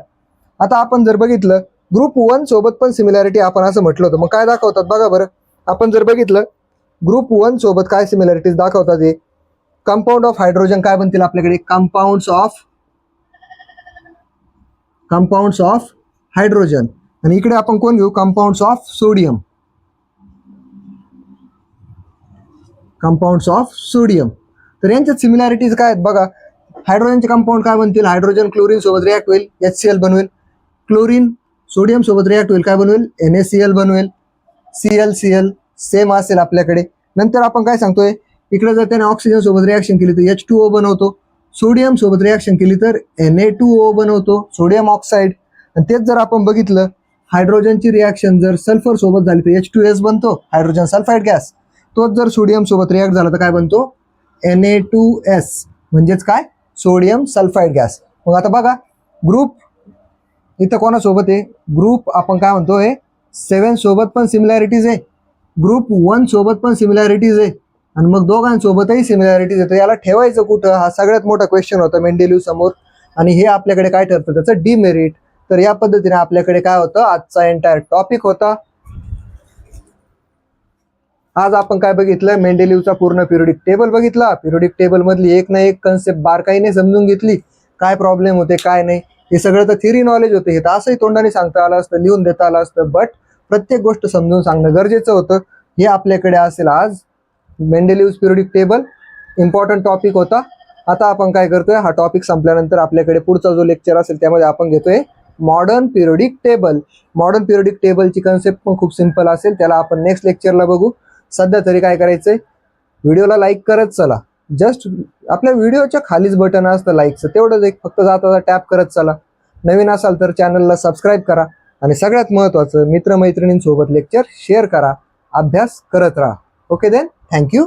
आता आपण जर बघितलं, ग्रुप 1 सोबत पण सिमिलॅरिटी आपण असं म्हटलं होतं. मग काय दाखवतात बघा बरं, आपण जर बघितलं ग्रुप 1 सोबत काय सिमिलॅरिटीज दाखवतात, हे कंपाऊंड ऑफ हायड्रोजन काय बनतील आपल्याकडे, कंपाऊंड्स ऑफ हायड्रोजन. आणि इकडे आपण कोण घेऊ, कंपाऊंड्स ऑफ सोडियम. तर यांच्यात सिमिलॅरिटीज काय आहेत बघा, हायड्रोजनचे कंपाऊंड काय बनतील, हायड्रोजन क्लोरीन सोबत रिॲक्ट होईल, HCl बनवेल. क्लोरीन सोडियम सोबत रिॲक्ट होईल, काय बनवेल, NaCl बनवेल. Cl सेम असेल आपल्याकडे. नंतर आपण काय सांगतोय, इकडे जर त्याने ऑक्सिजन सोबत रिॲक्शन केली तर H2O बनवतो, सोडियम सोबत रिॲक्शन केली तर Na2O बनवतो, सोडियम ऑक्साईड. आणि तेच जर आपण बघितलं, हायड्रोजनची रिॲक्शन जर सल्फर सोबत झाली तर H2S बनतो, हायड्रोजन सल्फाईड गॅस. तोच जर सोडियम सोबत रिॲक्ट झाला तर काय बनतो, Na2S, म्हणजेच काय, सोडियम सल्फाईड गॅस. मग आता बघा, ग्रुप इथं कोणासोबत आहे, ग्रुप आपण काय म्हणतोय 7 सोबत पण सिमिलॅरिटीज आहे, ग्रुप 1 सोबत पण सिमिलॅरिटीज आहे, आणि मग दोघांसोबतही सिमिलॅरिटीज आहे. तर याला ठेवायचं कुठं, हा सगळ्यात मोठा क्वेश्चन होता मेंडेलिव्ह समोर. आणि हे आपल्याकडे काय ठरतं, त्याचं डिमेरिट. तर या पद्धतीने आपल्याकडे काय होतं, आजचा एंटायर टॉपिक होता. आज आपण काय बघितलं, मेंडेलिव्हचा पूर्ण पिरियोडिक टेबल बघितला. पिरियोडिक टेबल मधली एक ना एक कन्सेप्ट बारकाईने समजून घेतली, काय प्रॉब्लेम होते काय नाही. हे सगळं तर थिअरी नॉलेज होते, हे तर असंही तोंडाने सांगता आलं असतं, लिहून देता आलं असतं, बट प्रत्येक गोष्ट समजून सांगणं गरजेचं होतं. हे आपल्याकडे असेल आज मेंडेलिव्ह पिरियोडिक टेबल, इम्पॉर्टंट टॉपिक होता. आता आपण काय करतोय, हा टॉपिक संपल्यानंतर आपल्याकडे पुढचा जो लेक्चर असेल त्यामध्ये आपण घेतोय modern periodic table. Modern periodic टेबलची कन्सेप्ट पण खूप सिंपल असेल, त्याला आपण नेक्स्ट लेक्चरला बघू. सध्या तरी काय करायचंय, व्हिडिओला लाईक करत चला. जस्ट आपल्या व्हिडिओच्या खालीच बटन असतं लाईकचं, तेवढंच एक फक्त जाता टॅप करत चला. नवीन असाल तर चॅनलला सबस्क्राईब करा, आणि सगळ्यात महत्त्वाचं मित्रमैत्रिणींसोबत लेक्चर शेअर करा, अभ्यास करत राहा. Okay then, thank you.